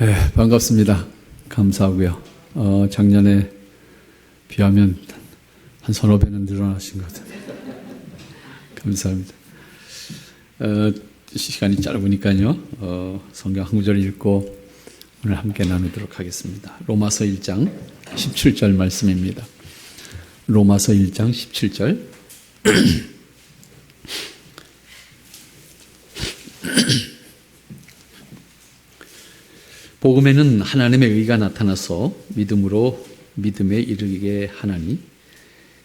네, 반갑습니다. 감사하고요. 작년에 비하면 한 서너 배는 늘어나신 것 같아요. 감사합니다. 시간이 짧으니까요. 성경 한 구절 읽고 오늘 함께 나누도록 하겠습니다. 로마서 1장 17절 말씀입니다. 로마서 1장 17절. 복음에는 하나님의 의가 나타나서 믿음으로 믿음에 이르게 하나니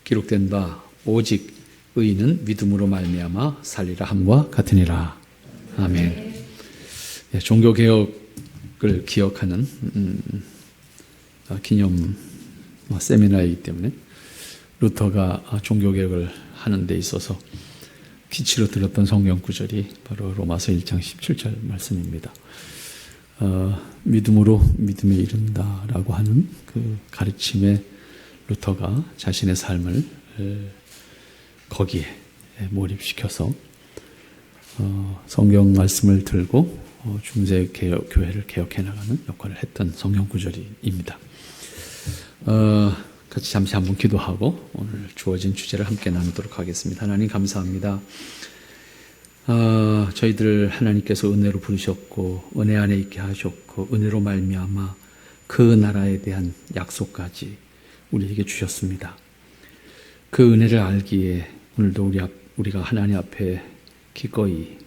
기록된 바 오직 의인은 믿음으로 말미암아 살리라 함과 같으니라. 아멘. 네, 종교개혁을 기억하는 기념 세미나이기 때문에 루터가 종교개혁을 하는 데 있어서 기치로 들었던 성경 구절이 바로 로마서 1장 17절 말씀입니다. 믿음으로 믿음에 이른다라고 하는 그 가르침에 루터가 자신의 삶을 거기에 몰입시켜서 성경 말씀을 들고 중세 교회를 개혁해 나가는 역할을 했던 성경 구절입니다. 같이 잠시 한번 기도하고 오늘 주어진 주제를 함께 나누도록 하겠습니다. 하나님 감사합니다. 저희들 하나님께서 은혜로 부르셨고 은혜 안에 있게 하셨고 은혜로 말미암아 그 나라에 대한 약속까지 우리에게 주셨습니다. 그 은혜를 알기에 오늘도 우리가 하나님 앞에 기꺼이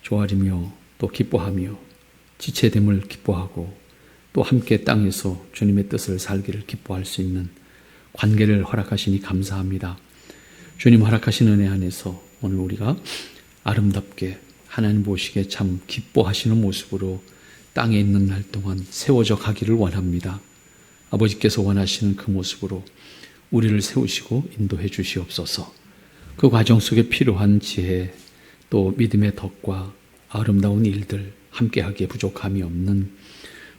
조아리며 또 기뻐하며 지체됨을 기뻐하고 또 함께 땅에서 주님의 뜻을 살기를 기뻐할 수 있는 관계를 허락하시니 감사합니다. 주님 허락하신 은혜 안에서 오늘 우리가 아름답게 하나님 보시기에 참 기뻐하시는 모습으로 땅에 있는 날 동안 세워져 가기를 원합니다. 아버지께서 원하시는 그 모습으로 우리를 세우시고 인도해 주시옵소서. 그 과정 속에 필요한 지혜 또 믿음의 덕과 아름다운 일들 함께하기에 부족함이 없는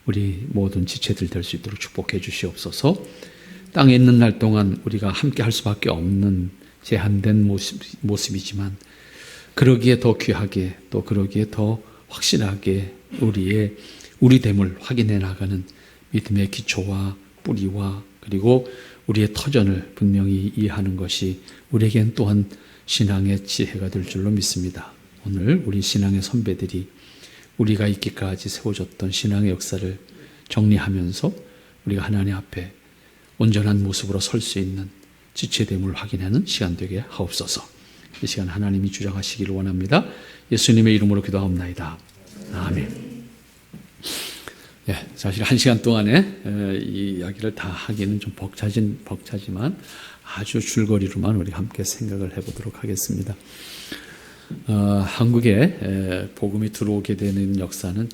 우리 모든 지체들 될 수 있도록 축복해 주시옵소서. 땅에 있는 날 동안 우리가 함께할 수밖에 없는 제한된 모습이지만 그러기에 더 귀하게 또 그러기에 더 확실하게 우리됨을 확인해 나가는 믿음의 기초와 뿌리와 그리고 우리의 터전을 분명히 이해하는 것이 우리에겐 또한 신앙의 지혜가 될 줄로 믿습니다. 오늘 우리 신앙의 선배들이 우리가 있기까지 세워졌던 신앙의 역사를 정리하면서 우리가 하나님 앞에 온전한 모습으로 설 수 있는 지체됨을 확인하는 시간 되게 하옵소서. 이 시간 하나님이 주장하시기를 원합니다. 예수님의 이름으로 기도하옵나이다. 아멘. 예, 사실 한 시간 동안에 이 이야기를 다 하기는 좀 벅차지만 아주 줄거리로만 우리 함께 생각을 해보도록 하겠습니다. 한국에 복음이 들어오게 되는 역사는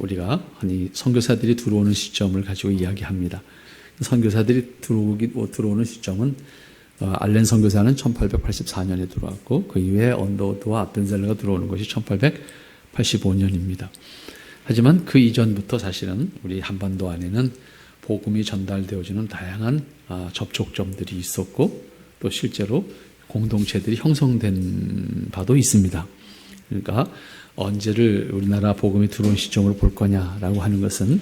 우리가 흔히 선교사들이 들어오는 시점을 가지고 이야기합니다. 선교사들이 들어오는 시점은 알렌 선교사는 1884년에 들어왔고 그 이후에 언더우드와 아펜젤러가 들어오는 것이 1885년입니다. 하지만 그 이전부터 사실은 우리 한반도 안에는 복음이 전달되어지는 다양한 접촉점들이 있었고 또 실제로 공동체들이 형성된 바도 있습니다. 그러니까 언제를 우리나라 복음이 들어온 시점으로 볼 거냐라고 하는 것은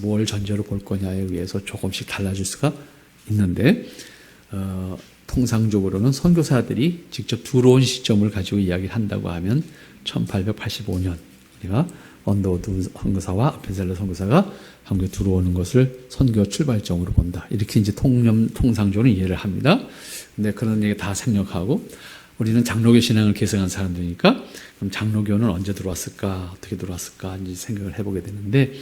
뭘 전제로 볼 거냐에 의해서 조금씩 달라질 수가 있는데 통상적으로는 선교사들이 직접 들어온 시점을 가지고 이야기를 한다고 하면 1885년 우리가 언더우드 선교사와 아펜젤러 선교사가 한국에 들어오는 것을 선교 출발점으로 본다. 이렇게 이제 통상적으로 이해를 합니다. 근데 그런 얘기 다 생략하고 우리는 장로교 신앙을 계승한 사람들이니까 그럼 장로교는 언제 들어왔을까? 어떻게 들어왔을까? 이제 생각을 해보게 되는데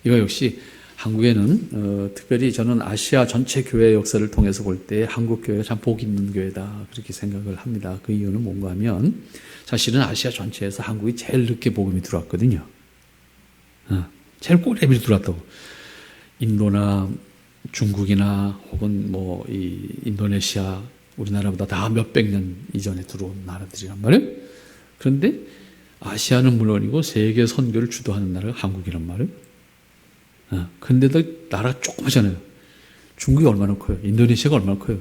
이거 역시 한국에는 특별히 저는 아시아 전체 교회 역사를 통해서 볼 때 한국 교회가 참 복 있는 교회다 그렇게 생각을 합니다. 그 이유는 뭔가 하면 사실은 아시아 전체에서 한국이 제일 늦게 복음이 들어왔거든요. 제일 꼬리에 들어왔다고. 인도나 중국이나 혹은 이 인도네시아 우리나라보다 다 몇백 년 이전에 들어온 나라들이란 말이에요. 그런데 아시아는 물론이고 세계 선교를 주도하는 나라가 한국이란 말이에요. 그런데도 나라가 조그마잖아요. 중국이 얼마나 커요? 인도네시아가 얼마나 커요?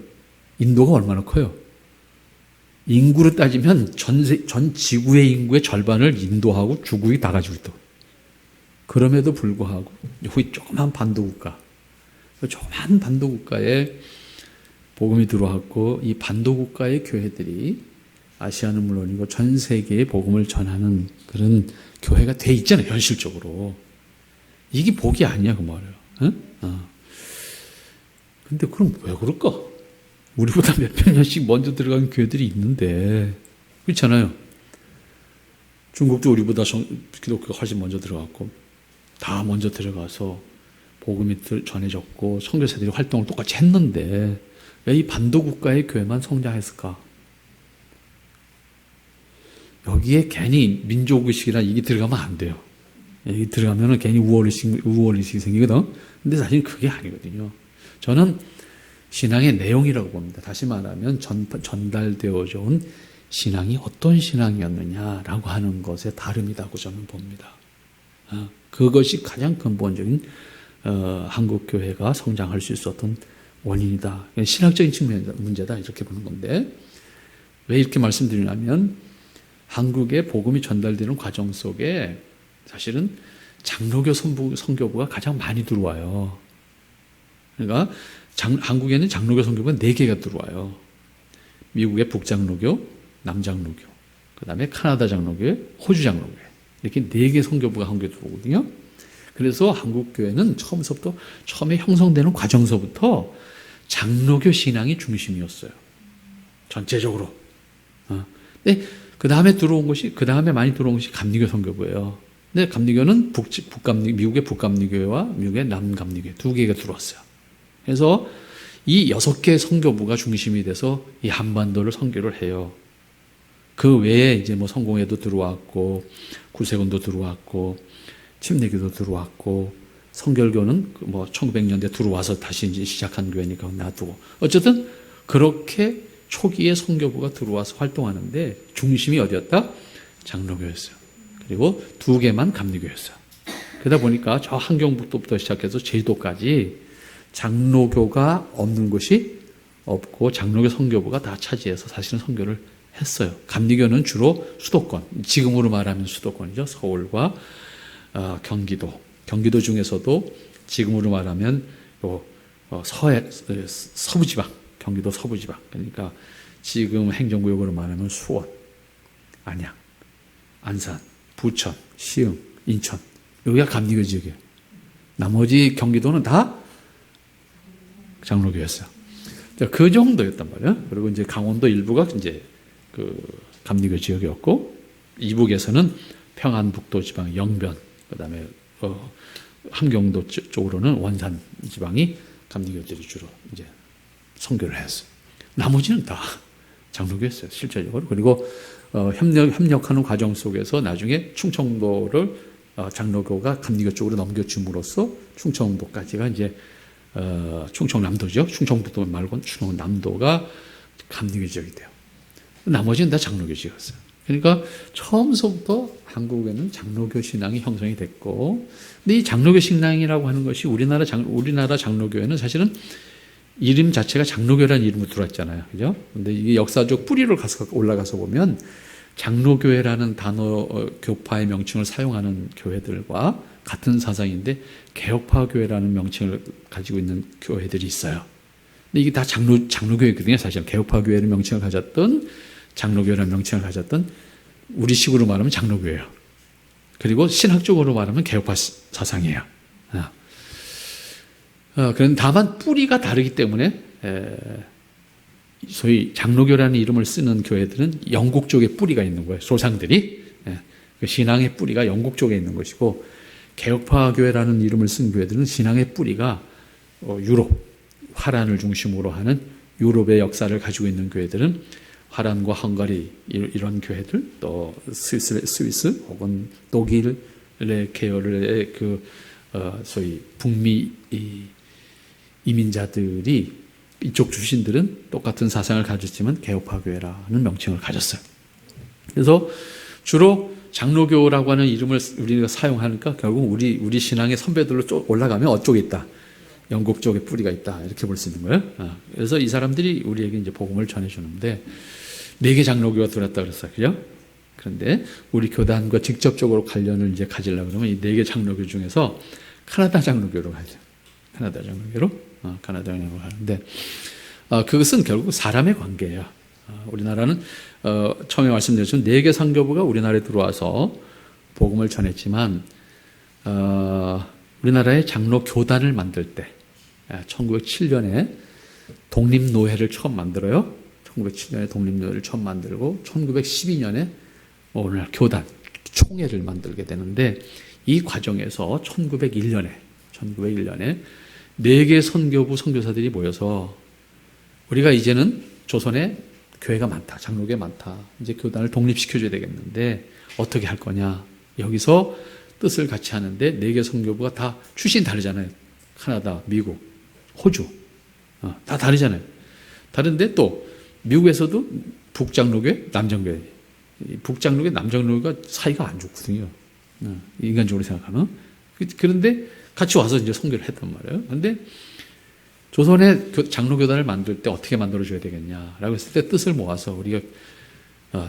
인도가 얼마나 커요? 인구로 따지면 전 지구의 인구의 절반을 인도하고 중국이 다 가지고 있다고. 그럼에도 불구하고 여기 조그만 반도국가, 조그만 반도국가에 복음이 들어왔고 이 반도국가의 교회들이 아시아는 물론이고 전 세계에 복음을 전하는 그런 교회가 돼 있잖아요. 현실적으로. 이게 복이 아니야 그 말이에요. 응? 근데 그럼 왜 그럴까? 우리보다 몇백 년씩 먼저 들어간 교회들이 있는데 그렇잖아요. 중국도 우리보다 기독교가 훨씬 먼저 들어갔고 다 먼저 들어가서 복음이 전해졌고 선교사들이 활동을 똑같이 했는데 왜 이 반도국가의 교회만 성장했을까? 여기에 괜히 민족의식이나 이게 들어가면 안 돼요. 여기 들어가면 괜히 우월의식이 생기거든. 근데 사실 그게 아니거든요. 저는 신앙의 내용이라고 봅니다. 다시 말하면 전달되어져 온 신앙이 어떤 신앙이었느냐라고 하는 것에 다름이라고 저는 봅니다. 그것이 가장 근본적인 한국 교회가 성장할 수 있었던 원인이다. 신학적인 측면의 문제다 이렇게 보는 건데 왜 이렇게 말씀드리냐면 한국에 복음이 전달되는 과정 속에 사실은 장로교 선교부가 가장 많이 들어와요. 그러니까 한국에는 장로교 선교부가 4개가 들어와요. 미국의 북장로교, 남장로교, 그 다음에 카나다 장로교, 호주 장로교 이렇게 4개 선교부가 한국에 들어오거든요. 그래서 한국 교회는 처음에 형성되는 과정서부터 장로교 신앙이 중심이었어요. 전체적으로. 근데 그 다음에 많이 들어온 것이 감리교 선교부예요. 근데 감리교는 미국의 북감리교회와 미국의 남감리교회 2개가 들어왔어요. 그래서 이 6개 선교부가 중심이 돼서 이 한반도를 선교를 해요. 그 외에 이제 뭐 성공회도 들어왔고, 구세군도 들어왔고, 침례교도 들어왔고, 성결교는 뭐 1900년대 들어와서 다시 이제 시작한 교회니까 놔두고. 어쨌든 그렇게 초기에 선교부가 들어와서 활동하는데 중심이 어디였다? 장로교였어요. 그리고 2개만 감리교였어요. 그러다 보니까 저 함경북도부터 시작해서 제주도까지 장로교가 없는 곳이 없고 장로교 선교부가 다 차지해서 사실은 선교를 했어요. 감리교는 주로 수도권, 지금으로 말하면 수도권이죠. 서울과 경기도 중에서도 지금으로 말하면 서부지방, 경기도 서부지방. 그러니까 지금 행정구역으로 말하면 수원, 안양, 안산, 부천, 시흥, 인천. 여기가 감리교 지역이에요. 나머지 경기도는 다 장로교였어요. 그 정도였단 말이에요. 그리고 이제 강원도 일부가 이제 그 감리교 지역이었고, 이북에서는 평안북도 지방, 영변, 그 다음에 함경도 쪽으로는 원산 지방이 감리교들이 주로 이제 선교를 했어요. 나머지는 다 장로교였어요, 실제적으로. 그리고 협력하는 과정 속에서 나중에 충청도를 장로교가 감리교 쪽으로 넘겨줌으로써 충청도까지가 이제 충청남도죠. 충청북도 말고 충청남도가 감리교 지역이 돼요. 나머지는 다 장로교 지역이었어요. 그러니까 처음부터 한국에는 장로교 신앙이 형성이 됐고, 근데 이 장로교 신앙이라고 하는 것이 우리나라 장로교회는 사실은 이름 자체가 장로교라는 이름으로 들어왔잖아요. 그죠? 근데 이게 역사적 뿌리를 올라가서 보면 장로교회라는 단어, 교파의 명칭을 사용하는 교회들과 같은 사상인데 개혁파 교회라는 명칭을 가지고 있는 교회들이 있어요. 근데 이게 다 장로교회거든요. 사실 개혁파 교회를 명칭을 가졌던 장로교회라는 명칭을 가졌던 우리식으로 말하면 장로교회예요. 그리고 신학적으로 말하면 개혁파 사상이에요. 그런데 다만 뿌리가 다르기 때문에 소위 장로교라는 이름을 쓰는 교회들은 영국 쪽에 뿌리가 있는 거예요. 조상들이. 그 신앙의 뿌리가 영국 쪽에 있는 것이고, 개혁파 교회라는 이름을 쓴 교회들은 신앙의 뿌리가 유럽, 화란을 중심으로 하는 유럽의 역사를 가지고 있는 교회들은 화란과 헝가리 이런 교회들, 또 스위스 혹은 독일의 계열의 소위 북미 이민자들이 이쪽 출신들은 똑같은 사상을 가졌지만 개혁파 교회라는 명칭을 가졌어요. 그래서 주로 장로교라고 하는 이름을 우리가 사용하니까 결국 우리 신앙의 선배들로 올라가면 어쪽에 있다. 영국 쪽에 뿌리가 있다. 이렇게 볼 수 있는 거예요. 그래서 이 사람들이 우리에게 이제 복음을 전해주는데 4개 장로교가 들어왔다 그랬어요. 그죠? 그런데 우리 교단과 직접적으로 관련을 이제 가지려고 그러면 이 4개 장로교 중에서 카나다 장로교로 가죠. 카나다 장로교로 가는데, 그것은 결국 사람의 관계예요. 우리나라는 처음에 말씀드렸지만 4개 선교부가 우리나라에 들어와서 복음을 전했지만, 우리나라의 장로 교단을 만들 때 1907년에 독립노회를 처음 만들어요. 1907년에 독립노회를 처음 만들고 1912년에 오늘날 교단 총회를 만들게 되는데, 이 과정에서 1901년에 4개 선교부 선교사들이 모여서 우리가 이제는 조선에 교회가 많다, 장로교가 많다, 이제 교단을 독립시켜줘야 되겠는데 어떻게 할 거냐. 여기서 뜻을 같이 하는데 4개 선교부가 다 출신이 다르잖아요. 카나다, 미국, 호주 다 다르잖아요. 다른데 또 미국에서도 북장로교회, 남장교회, 북장로교회, 남장로교가 사이가 안 좋거든요. 인간적으로 생각하면. 그런데 같이 와서 이제 선교를 했단 말이에요. 그런데 조선의 장로교단을 만들 때 어떻게 만들어줘야 되겠냐라고 했을 때 뜻을 모아서 우리가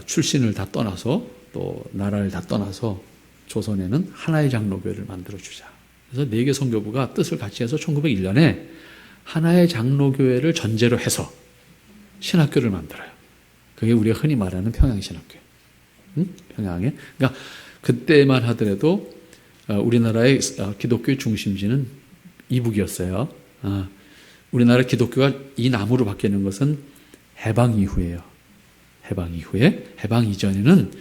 출신을 다 떠나서 또 나라를 다 떠나서 조선에는 하나의 장로교회를 만들어주자. 그래서 4개 선교부가 뜻을 같이 해서 1901년에 하나의 장로교회를 전제로 해서 신학교를 만들어요. 그게 우리가 흔히 말하는 평양신학교회. 평양에. 그러니까 그때만 하더라도 우리나라의 기독교의 중심지는 이북이었어요. 우리나라 기독교가 이 나무로 바뀌는 것은 해방 이후예요. 해방 이전에는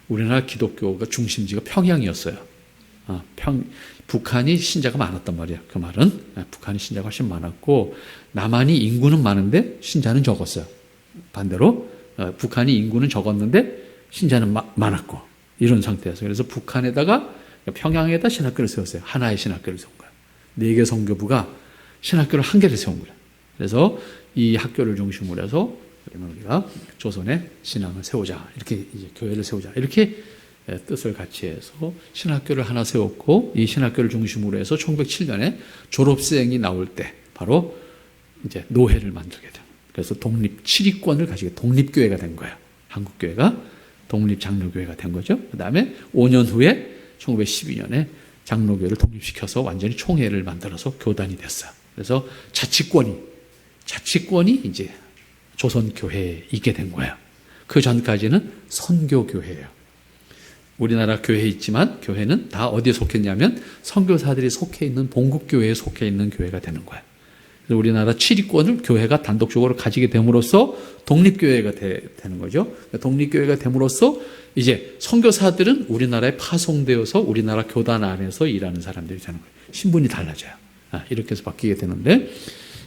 우리나라 기독교가 중심지가 평양이었어요. 북한이 신자가 많았단 말이에요. 그 말은 북한이 신자가 훨씬 많았고 남한이 인구는 많은데 신자는 적었어요. 반대로 북한이 인구는 적었는데 신자는 많았고 이런 상태였어요. 그래서 북한에다가 평양에다 신학교를 세웠어요. 하나의 신학교를 세운 거예요. 4개 선교부가 신학교를 한 개를 세운 거예요. 그래서 이 학교를 중심으로 해서 우리가 조선에 신앙을 세우자, 이렇게 이제 교회를 세우자, 이렇게 뜻을 같이 해서 신학교를 하나 세웠고, 이 신학교를 중심으로 해서 1907년에 졸업생이 나올 때 바로 이제 노회를 만들게 돼요. 그래서 독립 7위권을 가지게 독립교회가 된 거예요. 한국교회가 독립장로교회가 된 거죠. 그 다음에 5년 후에 1912년에 장로교회를 독립시켜서 완전히 총회를 만들어서 교단이 됐어요. 그래서 자치권이 이제 조선교회에 있게 된 거예요. 그 전까지는 선교교회예요. 우리나라 교회에 있지만 교회는 다 어디에 속했냐면 선교사들이 속해 있는 본국교회에 속해 있는 교회가 되는 거예요. 그래서 우리나라 7위권을 교회가 단독적으로 가지게 됨으로써 독립교회가 되는 거죠. 독립교회가 됨으로써 이제 선교사들은 우리나라에 파송되어서 우리나라 교단 안에서 일하는 사람들이 되는 거예요. 신분이 달라져요. 이렇게 해서 바뀌게 되는데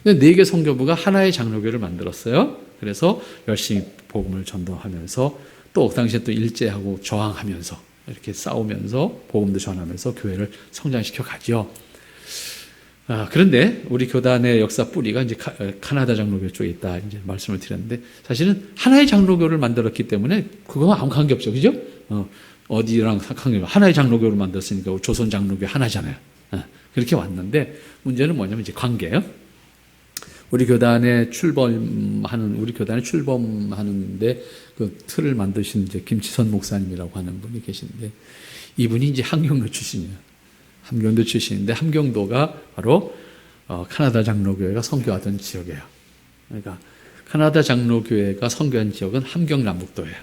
4개 선교부가 하나의 장로교를 만들었어요. 그래서 열심히 복음을 전도하면서 또 그 당시에 또 일제하고 저항하면서 이렇게 싸우면서 복음도 전하면서 교회를 성장시켜 가죠. 그런데 우리 교단의 역사 뿌리가 이제 카나다 장로교 쪽에 있다 이제 말씀을 드렸는데 사실은 하나의 장로교를 만들었기 때문에 그거와 아무 관계 없죠, 그죠? 어디랑 관계 없죠. 하나의 장로교를 만들었으니까 조선 장로교 하나잖아요. 그렇게 왔는데 문제는 뭐냐면 이제 관계예요. 우리 교단에 출범하는데 그 틀을 만드신 이제 김치선 목사님이라고 하는 분이 계신데 이분이 이제 함경도 출신이에요. 함경도 출신인데 함경도가 바로 카나다 장로교회가 선교하던 지역이에요. 그러니까 카나다 장로교회가 선교한 지역은 함경남북도예요.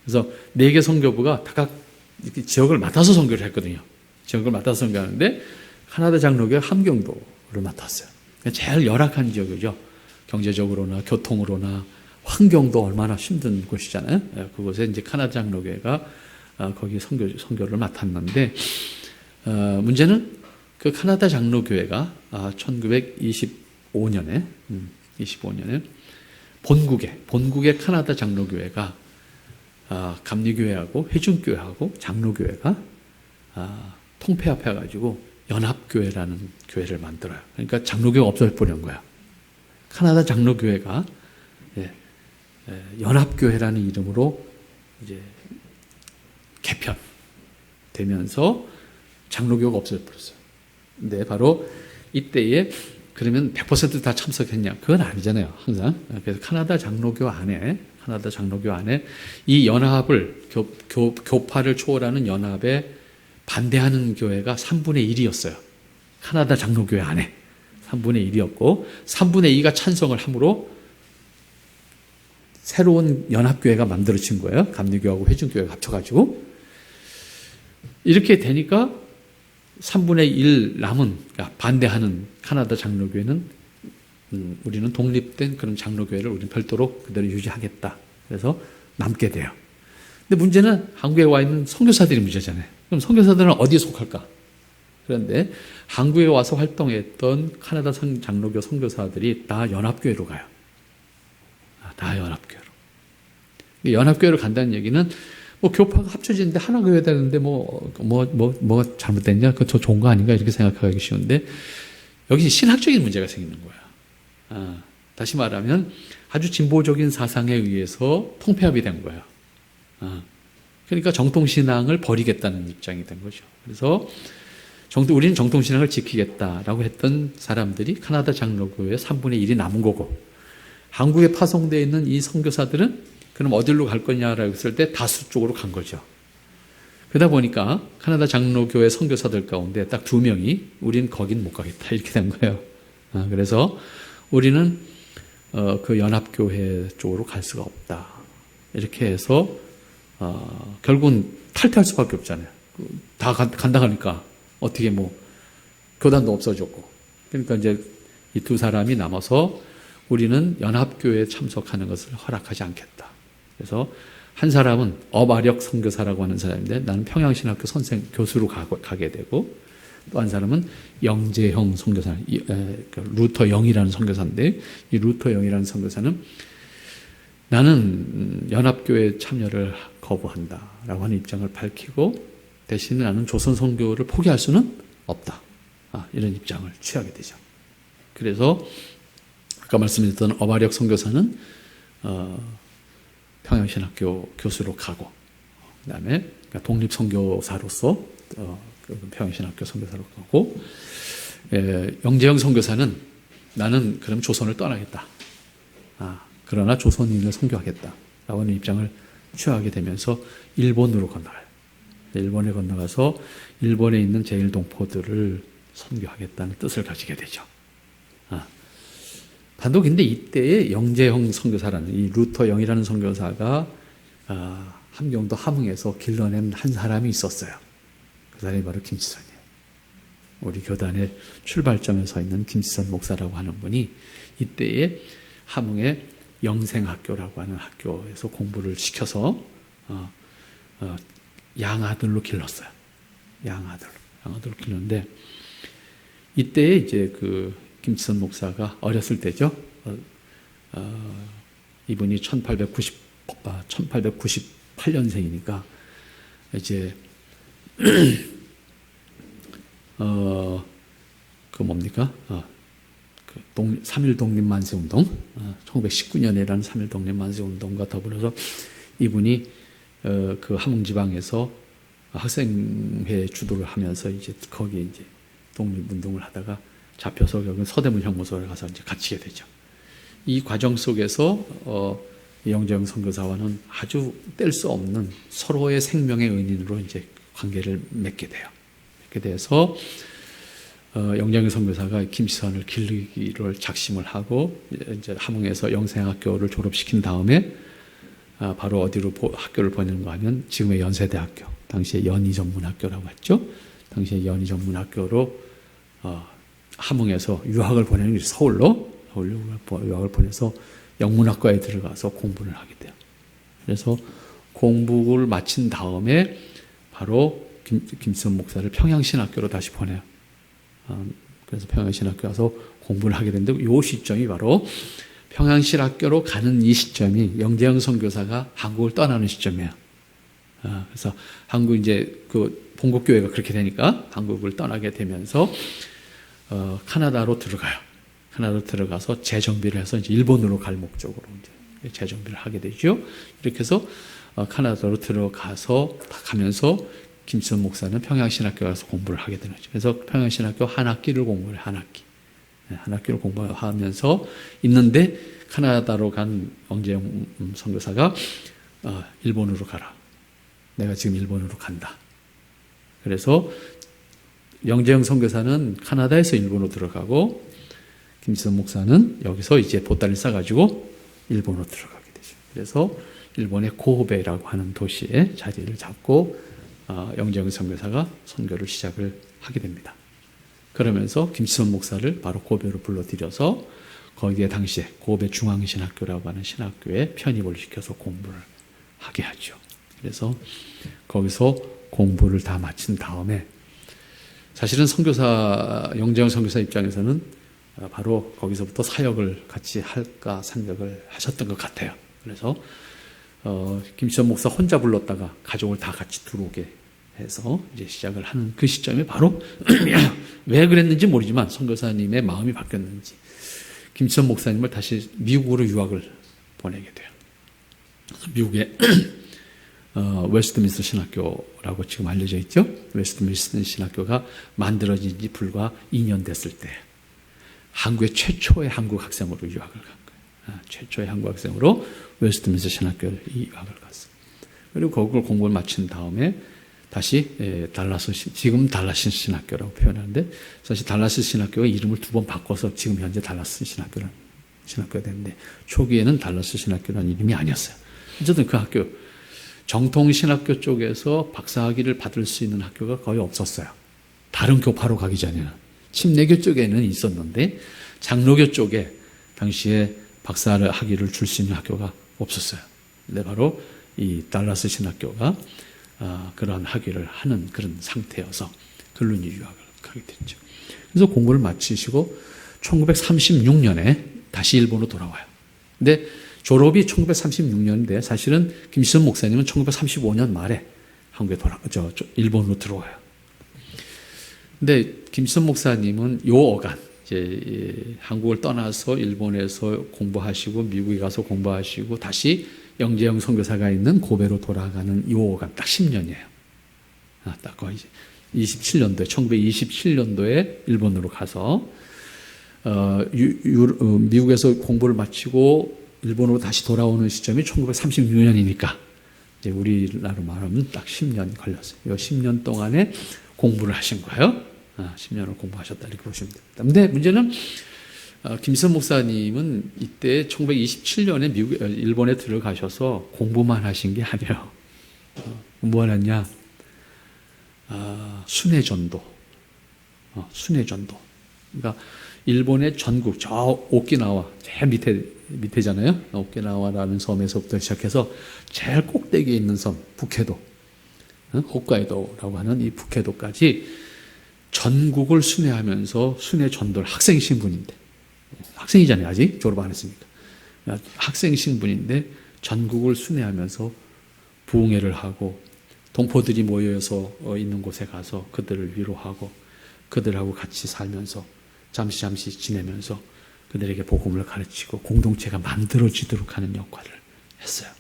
그래서 4개 선교부가 각각 이렇게 지역을 맡아서 선교를 했거든요. 지역을 맡아서 선교하는데 카나다 장로교회 함경도를 맡았어요. 제일 열악한 지역이죠. 경제적으로나 교통으로나 환경도 얼마나 힘든 곳이잖아요. 그곳에 이제 카나다 장로교회가 거기 선교를 맡았는데 문제는 그 카나다 장로교회가 1925년에 본국의 카나다 장로교회가 감리교회하고 회중교회하고 장로교회가 통폐합해가지고 연합교회라는 교회를 만들어요. 그러니까 장로교가 없어버린 거야. 카나다 장로교회가 연합교회라는 이름으로 이제 개편되면서 장로교가 없어버렸어요. 근데 바로 이때에 그러면 100% 다 참석했냐? 그건 아니잖아요. 항상. 그래서 카나다 장로교 안에 카나다 장로교 안에 이 연합을 교파를 초월하는 연합에 반대하는 교회가 3분의 1이었어요. 카나다 장로교회 안에 3분의 1이었고 3분의 2가 찬성을 함으로 새로운 연합교회가 만들어진 거예요. 감리교하고 회중교회가 합쳐가지고. 이렇게 되니까 3분의 1 남은, 그러니까 반대하는 카나다 장로교회는 우리는 독립된 그런 장로교회를 우리는 별도로 그대로 유지하겠다. 그래서 남게 돼요. 근데 문제는 한국에 와 있는 선교사들이 문제잖아요. 그럼 선교사들은 어디에 속할까? 그런데 한국에 와서 활동했던 카나다 장로교 선교사들이 다 연합교회로 가요. 다 연합교회로. 연합교회로 간다는 얘기는 뭐 교파가 합쳐지는데 하나 교회 되는데 뭐가 잘못됐냐? 그거 좋은 거 아닌가? 이렇게 생각하기 쉬운데 여기 신학적인 문제가 생기는 거야. 다시 말하면 아주 진보적인 사상에 의해서 통폐합이 된 거예요. 그러니까 정통신앙을 버리겠다는 입장이 된 거죠. 그래서 우리는 정통신앙을 지키겠다라고 했던 사람들이 카나다 장로교회의 3분의 1이 남은 거고, 한국에 파송되어 있는 이 선교사들은 그럼 어디로 갈 거냐라고 했을 때 다수 쪽으로 간 거죠. 그러다 보니까 카나다 장로교회 선교사들 가운데 딱 2명이 우린 거긴 못 가겠다 이렇게 된 거예요. 그래서 우리는 그 연합교회 쪽으로 갈 수가 없다. 이렇게 해서 결국은 탈퇴할 수밖에 없잖아요. 다 간다 하니까 어떻게 교단도 없어졌고. 그러니까 이제 이 2 사람이 남아서 우리는 연합교회에 참석하는 것을 허락하지 않겠다. 그래서 한 사람은 어바력 선교사라고 하는 사람인데 나는 평양신학교 교수로 가게 되고, 또 한 사람은 영재형 선교사, 루터 영이라는 선교사인데 이 루터 영이라는 선교사는 나는 연합교회 참여를 거부한다라고 하는 입장을 밝히고 대신에 나는 조선 선교를 포기할 수는 없다. 이런 입장을 취하게 되죠. 그래서 아까 말씀드렸던 어바력 선교사는 평양신학교 교수로 가고, 그다음에 독립 선교사로서 평양신학교 선교사로 가고, 영재형 선교사는 나는 그럼 조선을 떠나겠다. 그러나 조선인을 선교하겠다라고 하는 입장을 취하게 되면서 일본으로 건너가요. 일본에 건너가서 일본에 있는 제일동포들을 선교하겠다는 뜻을 가지게 되죠. 단독 근데 이때에 영재형 선교사라는 이 루터 영이라는 선교사가 함경도 함흥에서 길러낸 한 사람이 있었어요. 그 사람이 바로 김치선이에요. 우리 교단의 출발점에 서 있는 김치선 목사라고 하는 분이 이때에 함흥의 영생학교라고 하는 학교에서 공부를 시켜서 양아들로 길렀어요. 양아들로 길렀는데 이때에 이제 그 김치선 목사가 어렸을 때죠. 이분이 1898년생이니까 이제 그 뭡니까? 3.1 독립만세운동, 1919년에 일어난 3.1 독립만세운동과 더불어서 이분이 그 함흥지방에서 학생회 주도를 하면서 이제 거기에 이제 독립운동을 하다가 잡혀서 결국 서대문 형무소에 가서 이제 갇히게 되죠. 이 과정 속에서 영재형 선교사와는 아주 뗄 수 없는 서로의 생명의 은인으로 이제 관계를 맺게 돼요. 이렇게 돼서 영재형 선교사가 김치선을 길르기를 작심을 하고 이제 함흥에서 영생학교를 졸업시킨 다음에 바로 어디로 학교를 보내는가 하면 지금의 연세대학교, 당시에 연희전문학교라고 했죠. 당시에 연희전문학교로 함흥에서 유학을 보내는 게 서울로 유학을 보내서 영문학과에 들어가서 공부를 하게 돼요. 그래서 공부를 마친 다음에 바로 김치선 목사를 평양신학교로 다시 보내요. 그래서 평양신학교 가서 공부를 하게 되는데 이 시점이 바로 평양신학교로 가는 이 시점이 영재형 선교사가 한국을 떠나는 시점이에요. 그래서 한국 이제 그 본국교회가 그렇게 되니까 한국을 떠나게 되면서 카나다로 들어가요. 카나다로 들어가서 재정비를 해서 이제 일본으로 갈 목적으로 이제 재정비를 하게 되죠. 이렇게 해서 카나다로 들어가서 가면서 김치선 목사는 평양신학교 가서 공부를 하게 되는 거죠. 그래서 평양신학교 한 학기를 공부를 한 학기. 한 학교를 공부하면서 있는데 캐나다로 간 영재영 선교사가 일본으로 가라. 내가 지금 일본으로 간다. 그래서 영재영 선교사는 캐나다에서 일본으로 들어가고 김지선 목사는 여기서 이제 보따리를 싸가지고 일본으로 들어가게 되죠. 그래서 일본의 고베라고 하는 도시에 자리를 잡고 영재영 선교사가 선교를 시작을 하게 됩니다. 그러면서 김지선 목사를 바로 고베로 불러들여서 거기에 당시에 고베 중앙신학교라고 하는 신학교에 편입을 시켜서 공부를 하게 하죠. 그래서 거기서 공부를 다 마친 다음에 사실은 선교사 영재영 선교사 입장에서는 바로 거기서부터 사역을 같이 할까 생각을 하셨던 것 같아요. 그래서 김지선 목사 혼자 불렀다가 가족을 다 같이 들어오게 해서 이제 시작을 하는 그 시점에 바로 왜 그랬는지 모르지만 선교사님의 마음이 바뀌었는지 김지선 목사님을 다시 미국으로 유학을 보내게 돼요. 미국의 웨스트민스터 신학교라고 지금 알려져 있죠. 웨스트민스터 신학교가 만들어진 지 불과 2년 됐을 때 한국의 최초의 한국 학생으로 유학을 간 거예요. 최초의 한국 학생으로 웨스트민스터 신학교를 유학을 갔어요. 그리고 거기를 공부를 마친 다음에 다시 지금 달라스 신학교라고 표현하는데 사실 달라스 신학교가 이름을 2번 바꿔서 지금 현재 달라스 신학교가 됐는데 초기에는 달라스 신학교라는 이름이 아니었어요. 어쨌든 그 학교 정통 신학교 쪽에서 박사학위를 받을 수 있는 학교가 거의 없었어요. 다른 교파로 가기 전에는 침례교 쪽에는 있었는데 장로교 쪽에 당시에 박사학위를 줄 수 있는 학교가 없었어요. 근데 바로 이 달라스 신학교가 그러한 학위를 하는 그런 상태여서 글로니 유학을 가게 됐죠. 그래서 공부를 마치시고 1936년에 다시 일본으로 돌아와요. 근데 졸업이 1936년인데 사실은 김지선 목사님은 1935년 말에 한국에 일본으로 들어와요. 근데 김지선 목사님은 요 어간 이제 한국을 떠나서 일본에서 공부하시고 미국에 가서 공부하시고 다시 영재영 선교사가 있는 고베로 돌아가는 요 어간 딱 10년이에요. 딱 거의 27년도에 1927년도에 일본으로 가서 미국에서 공부를 마치고 일본으로 다시 돌아오는 시점이 1936년이니까 이제 우리나라로 말하면 딱 10년 걸렸어요. 이 10년 동안에 공부를 하신 거예요. 10년을 공부하셨다 이렇게 보시면 됩니다. 근데 문제는 김지선 목사님은 이때 1927년에 일본에 들어가셔서 공부만 하신 게 아니에요. 뭘 했냐? 순회전도. 순회전도. 그러니까 일본의 전국 저 오키나와 제일 밑에잖아요. 오키나와라는 섬에서부터 시작해서 제일 꼭대기에 있는 섬 북해도, 홋카이도라고 하는 이 북해도까지 전국을 순회하면서 순회 전도를 학생 신분인데 학생이잖아요. 아직 졸업 안 했으니까 학생 신분인데 전국을 순회하면서 부흥회를 하고 동포들이 모여서 있는 곳에 가서 그들을 위로하고 그들하고 같이 살면서 잠시 지내면서 그들에게 복음을 가르치고 공동체가 만들어지도록 하는 역할을 했어요.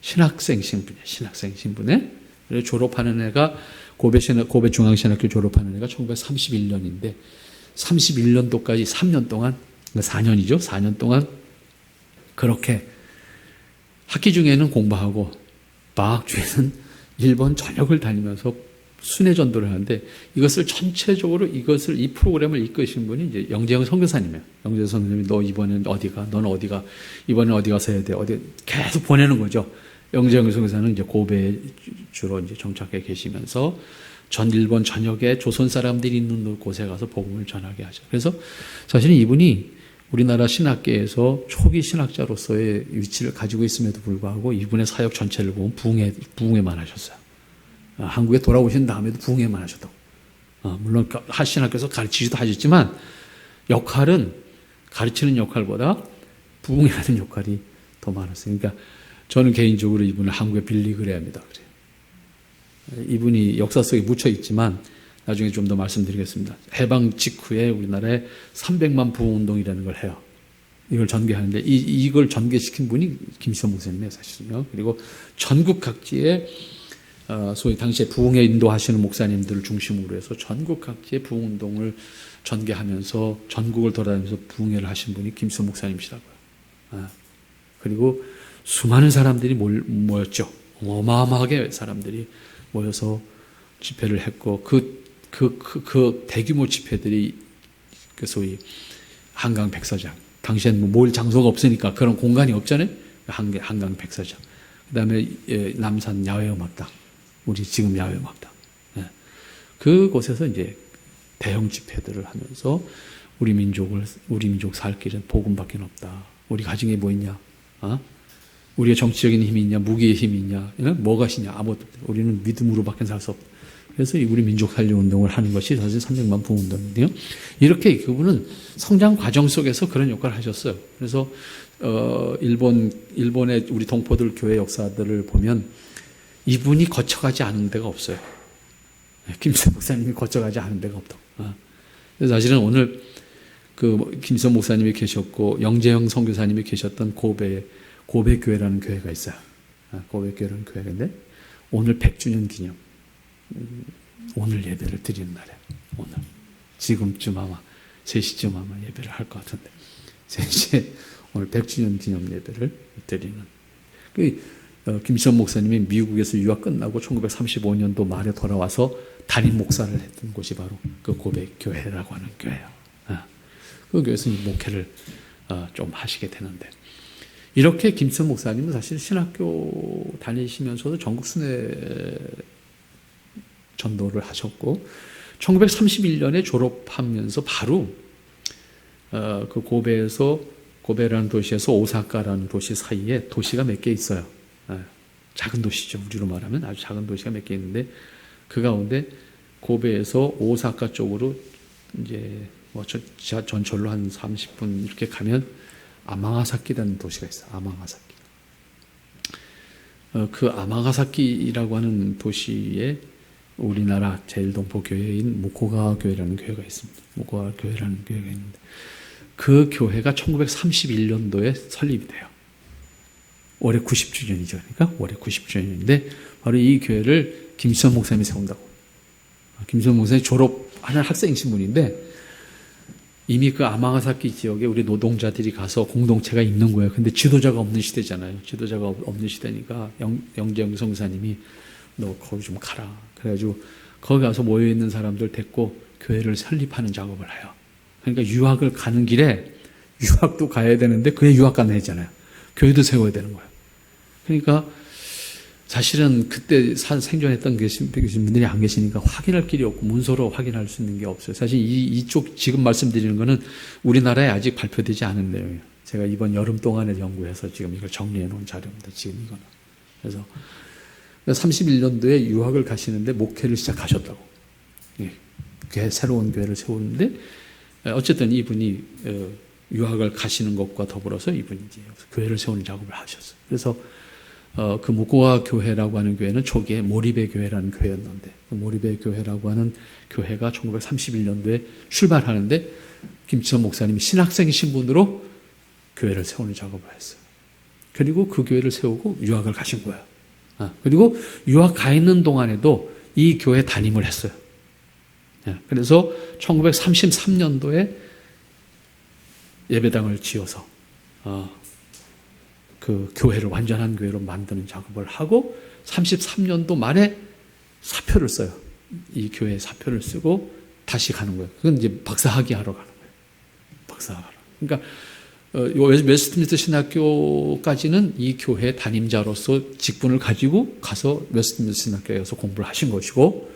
신학생 신분에. 그래서 졸업하는 애가 고베 중앙신학교 졸업하는 애가 1931년인데 31년도까지 3년 동안 4년이죠. 4년 동안 그렇게 학기 중에는 공부하고 방학 주에는 일본 전역을 다니면서 순회 전도를 하는데 이것을 전체적으로 이 프로그램을 이끄신 분이 이제 영재영 선교사님이에요. 영재영 선교사님이 너 이번엔 어디가? 너는 어디가? 이번엔 어디 가서 해야 돼? 어디 계속 보내는 거죠. 영재영 선교사는 이제 고베에 주로 이제 정착해 계시면서 전 일본 전역에 조선 사람들이 있는 곳에 가서 복음을 전하게 하죠. 그래서 사실은 이분이 우리나라 신학계에서 초기 신학자로서의 위치를 가지고 있음에도 불구하고 이분의 사역 전체를 보면 부흥회만 하셨어요. 한국에 돌아오신 다음에도 부흥회만 하셨다고. 물론 신학교에서 가르치지도 하셨지만 역할은 가르치는 역할보다 부흥회하는 역할이 더 많았어요. 그러니까 저는 개인적으로 이분을 한국의 빌리 그레이입니다. 이분이 역사 속에 묻혀 있지만 나중에 좀 더 말씀드리겠습니다. 해방 직후에 우리나라에 300만 부흥운동이라는 걸 해요. 이걸 전개하는데 이걸 전개시킨 분이 김지선 목사님이에요, 사실은요. 그리고 전국 각지에 소위 당시에 부흥에 인도하시는 목사님들을 중심으로 해서 전국 각지의 부흥운동을 전개하면서 전국을 돌아다니면서 부흥회를 하신 분이 김수호 목사님이시라고요. 그리고 수많은 사람들이 모였죠. 어마어마하게 사람들이 모여서 집회를 했고 그 대규모 집회들이 그 소위 한강 백사장, 당시엔 뭐 모일 장소가 없으니까 그런 공간이 없잖아요. 한강 백사장. 그다음에 남산 야외음악당, 우리 지금 야외음악당. 그곳에서 이제 대형 집회들을 하면서 우리 민족 살 길은 복음밖에 없다. 우리 가정에 뭐 있냐? 우리의 정치적인 힘이 있냐? 무기의 힘이 있냐? 뭐가 있냐? 아무것도 없다. 우리는 믿음으로밖에 살 수 없다. 그래서 우리 민족 살려 운동을 하는 것이 사실 300만 부흥운동인데요. 이렇게 그분은 성장 과정 속에서 그런 역할을 하셨어요. 그래서 일본의 우리 동포들 교회 역사들을 보면 이분이 거쳐가지 않은 데가 없어요. 김수호 목사님이 거쳐가지 않은 데가 없다. 그래서 사실은 오늘 그 김수호 목사님이 계셨고 영재형 선교사님이 계셨던 고베 교회라는 교회가 있어요. 고베 교회라는 교회가 있는데 오늘 100주년 기념. 오늘 예배를 드리는 날이에요. 오늘 지금쯤 아마 3시쯤 아마 예배를 할 것 같은데 3시에 오늘 100주년 기념 예배를 드리는 김수호 목사님이 미국에서 유학 끝나고 1935년도 말에 돌아와서 담임 목사를 했던 곳이 바로 그 고베 교회라고 하는 교회예요. 그 교회에서 목회를 좀 하시게 되는데 이렇게 김수호 목사님은 사실 신학교 다니시면서도 전국 순회 전도를 하셨고 1931년에 졸업하면서 바로 그 고베라는 도시에서 오사카라는 도시 사이에 도시가 몇 개 있어요. 작은 도시죠. 우리로 말하면 아주 작은 도시가 몇 개 있는데 그 가운데 고베에서 오사카 쪽으로 이제 뭐 전철로 한 30분 이렇게 가면 아마가사키라는 도시가 있어요. 아마가사키. 그 아마가사키라고 하는 도시에 우리나라 제일동포 교회인 무코가 교회라는 교회가 있습니다. 무코가 교회라는 교회가 있는데 그 교회가 1931년도에 설립이 돼요. 올해 90주년이죠. 그러니까 올해 90주년인데 바로 이 교회를 김수호 목사님이 세운다고. 김수호 목사님이 졸업하는 학생 신분인데 이미 그 아마가사키 지역에 우리 노동자들이 가서 공동체가 있는 거예요. 근데 지도자가 없는 시대잖아요. 지도자가 없는 시대니까 영재영 성사님이 너 거기 좀 가라. 그래가지고 거기 가서 모여있는 사람들 데리고 교회를 설립하는 작업을 해요. 그러니까 유학을 가는 길에 유학도 가야 되는데 그에 유학 가는 애잖아요. 교회도 세워야 되는 거예요. 그러니까 사실은 그때 생존했던 계신 분들이 안 계시니까 확인할 길이 없고 문서로 확인할 수 있는 게 없어요. 사실 이쪽 지금 말씀드리는 거는 우리나라에 아직 발표되지 않은 내용이에요. 제가 이번 여름 동안에 연구해서 지금 이걸 정리해 놓은 자료입니다. 지금 이거는. 그래서 31년도에 유학을 가시는데 목회를 시작하셨다고. 새로운 교회를 세우는데 어쨌든 이분이 유학을 가시는 것과 더불어서 이분이 이제 교회를 세우는 작업을 하셨어요. 그래서 그 무고와 교회라고 하는 교회는 초기에 모리베 교회라는 교회였는데 그 모리베 교회라고 하는 교회가 1931년도에 출발하는데 김수호 목사님이 신학생 신분으로 교회를 세우는 작업을 했어요. 그리고 그 교회를 세우고 유학을 가신 거예요. 그리고 유학 가 있는 동안에도 이 교회 담임을 했어요. 그래서 1933년도에 예배당을 지어서 그 교회를 완전한 교회로 만드는 작업을 하고 33년도 말에 사표를 써요. 이 교회 사표를 쓰고 다시 가는 거예요. 그건 이제 박사학위 하러 가는 거예요. 박사학위 하러. 그러니까 웨스트민스터 신학교까지는 이 교회 담임자로서 직분을 가지고 가서 웨스트민스터 신학교에 가서 공부를 하신 것이고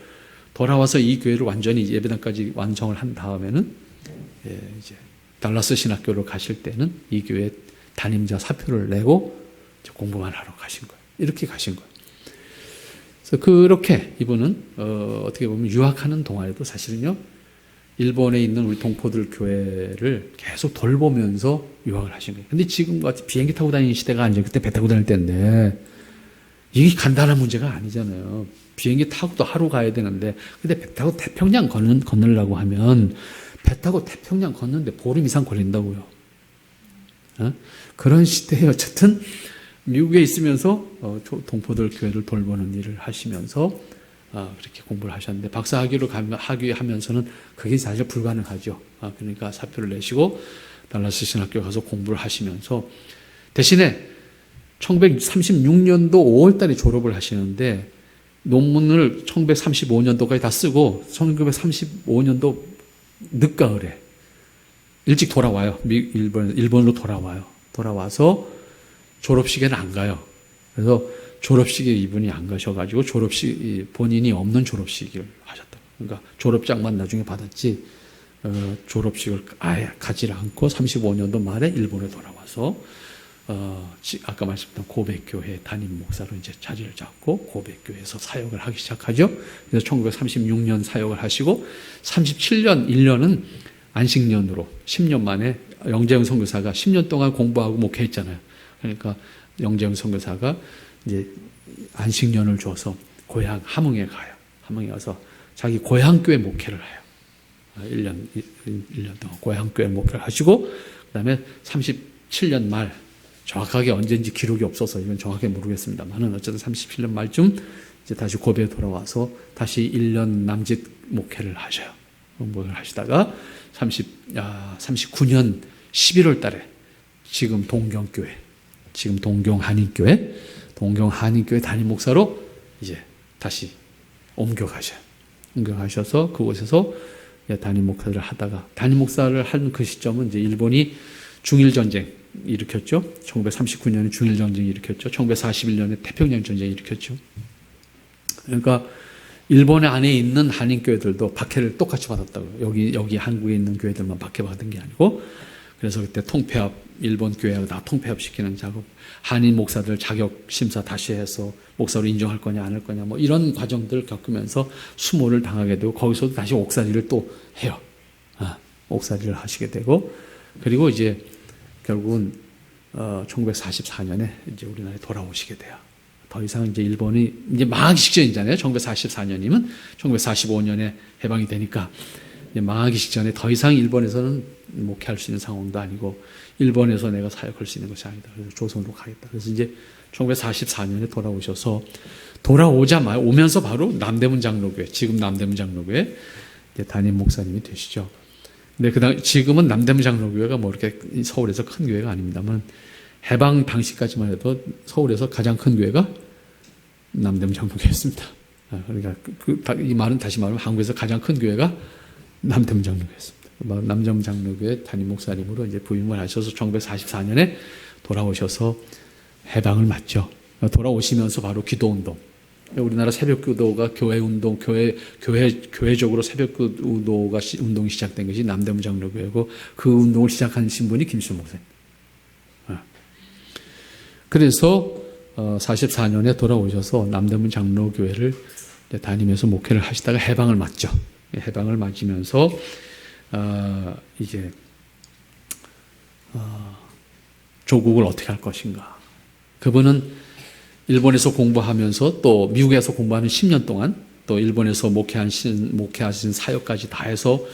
돌아와서 이 교회를 완전히 예배당까지 완성을 한 다음에는 이제 달라스 신학교로 가실 때는 이 교회 담임자 사표를 내고 공부만 하러 가신 거예요. 이렇게 가신 거예요. 그래서 그렇게 이분은 어떻게 보면 유학하는 동안에도 사실은요 일본에 있는 우리 동포들 교회를 계속 돌보면서 유학을 하신 거예요. 근데 지금 같이 비행기 타고 다니는 시대가 아니죠. 그때 배 타고 다닐 때인데 이게 간단한 문제가 아니잖아요. 비행기 타고도 하루 가야 되는데 근데 배 타고 태평양 건너려고 하면 배 타고 태평양 걷는데 보름 이상 걸린다고요. 그런 시대에 어쨌든 미국에 있으면서 동포들 교회를 돌보는 일을 하시면서 그렇게 공부를 하셨는데 박사학위로 하면서는 그게 사실 불가능하죠. 그러니까 사표를 내시고 달라스 신학교 가서 공부를 하시면서 대신에 1936년도 5월 달에 졸업을 하시는데 논문을 1935년도까지 다 쓰고 1935년도 늦가을에 일찍 돌아와요. 일본으로 돌아와요. 돌아와서 졸업식에는 안 가요. 그래서 졸업식에 이분이 안 가셔가지고 본인이 없는 졸업식을 하셨다. 그러니까 졸업장만 나중에 받았지 졸업식을 아예 가지 않고 35년도 말에 일본에 돌아와서 아까 말씀드린 고백교회 담임 목사로 이제 자리를 잡고 고백교회에서 사역을 하기 시작하죠. 그래서 1936년 사역을 하시고 37년 1년은 안식년으로 10년 만에 영재영 선교사가 10년 동안 공부하고 목회했잖아요. 그러니까 영재영 선교사가 이제 안식년을 줘서 고향 함흥에 가요. 함흥에 가서 자기 고향교회 목회를 해요. 1년 동안 고향교회 목회를 하시고 그다음에 37년 말 정확하게 언제인지 기록이 없어서 이건 정확하게 모르겠습니다만은 어쨌든 37년 말쯤 이제 다시 고베에 돌아와서 다시 1년 남짓 목회를 하셔요. 목회를 하시다가 39년 11월 달에 지금 동경교회, 지금 동경한인교회 담임 목사로 이제 다시 옮겨가셔요. 옮겨가셔서 그곳에서 담임 목사를 하다가 담임 목사를 한 그 시점은 이제 일본이 중일전쟁 일으켰죠. 1939년에 중일전쟁이 일으켰죠. 1941년에 태평양 전쟁이 일으켰죠. 그러니까 일본 안에 있는 한인교회들도 박해를 똑같이 받았다고요. 여기 한국에 있는 교회들만 박해받은 게 아니고 그래서 그때 통폐합, 일본 교회하고 다 통폐합시키는 작업, 한인 목사들 자격 심사 다시 해서 목사로 인정할 거냐 안 할 거냐 뭐 이런 과정들을 겪으면서 수모를 당하게 되고 거기서도 다시 옥살이를 또 해요. 옥살이를 하시게 되고 그리고 이제 결국은 1944년에 이제 우리나라에 돌아오시게 돼요. 더 이상 이제 일본이 이제 망하기 직전이잖아요. 1944년이면 1945년에 해방이 되니까 이제 망하기 직전에 더 이상 일본에서는 목회할 수 있는 상황도 아니고 일본에서 내가 사역할 수 있는 것이 아니다. 그래서 조선으로 가겠다. 그래서 이제 1944년에 돌아오셔서 오면서 바로 남대문 장로교회, 지금 남대문 장로교회 담임 목사님이 되시죠. 근데 지금은 남대문 장로교회가 뭐 이렇게 서울에서 큰 교회가 아닙니다만 해방 당시까지만 해도 서울에서 가장 큰 교회가 남대문 장로교회였습니다. 그러니까 이 말은 다시 말하면 한국에서 가장 큰 교회가 남대문 장로교회였습니다. 남대문 장로교회 담임 목사님으로 이제 부임을 하셔서 1944년에 돌아오셔서 해방을 맞죠. 돌아오시면서 바로 기도운동. 우리나라 새벽기도가 교회운동, 교회적으로 새벽기도가 운동이 시작된 것이 남대문 장로교회고 그 운동을 시작한 신분이 김수현 목사님. 그래서 44년에 돌아오셔서 남대문 장로교회를 다니면서 목회를 하시다가 해방을 맞죠. 해방을 맞으면서 이제 조국을 어떻게 할 것인가. 그분은 일본에서 공부하면서 또 미국에서 공부하는 10년 동안 또 일본에서 목회하신 사역까지 다 해서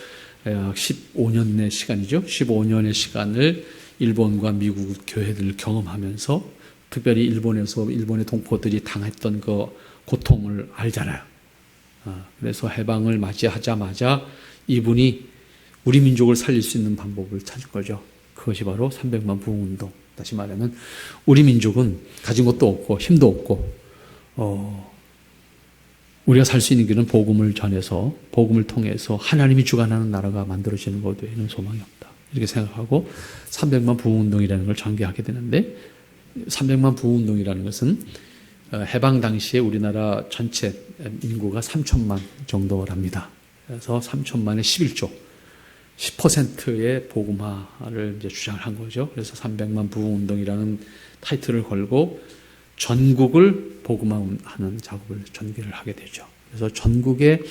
15년의 시간이죠. 15년의 시간을 일본과 미국 교회들을 경험하면서 특별히 일본의 동포들이 당했던 그 고통을 알잖아요. 그래서 해방을 맞이하자마자 이분이 우리 민족을 살릴 수 있는 방법을 찾은 거죠. 그것이 바로 300만 부흥운동. 다시 말하면 우리 민족은 가진 것도 없고 힘도 없고 우리가 살 수 있는 길은 복음을 전해서 복음을 통해서 하나님이 주관하는 나라가 만들어지는 것 외에는 소망이 없다. 이렇게 생각하고 300만 부흥운동이라는 걸 전개하게 되는데 300만 부흥운동이라는 것은 해방 당시에 우리나라 전체 인구가 3천만 정도랍니다. 그래서 3천만에 11조 10%의 복음화를 이제 주장을 한 거죠. 그래서 300만 부흥운동이라는 타이틀을 걸고 전국을 복음화하는 작업을 전개를 하게 되죠. 그래서 전국에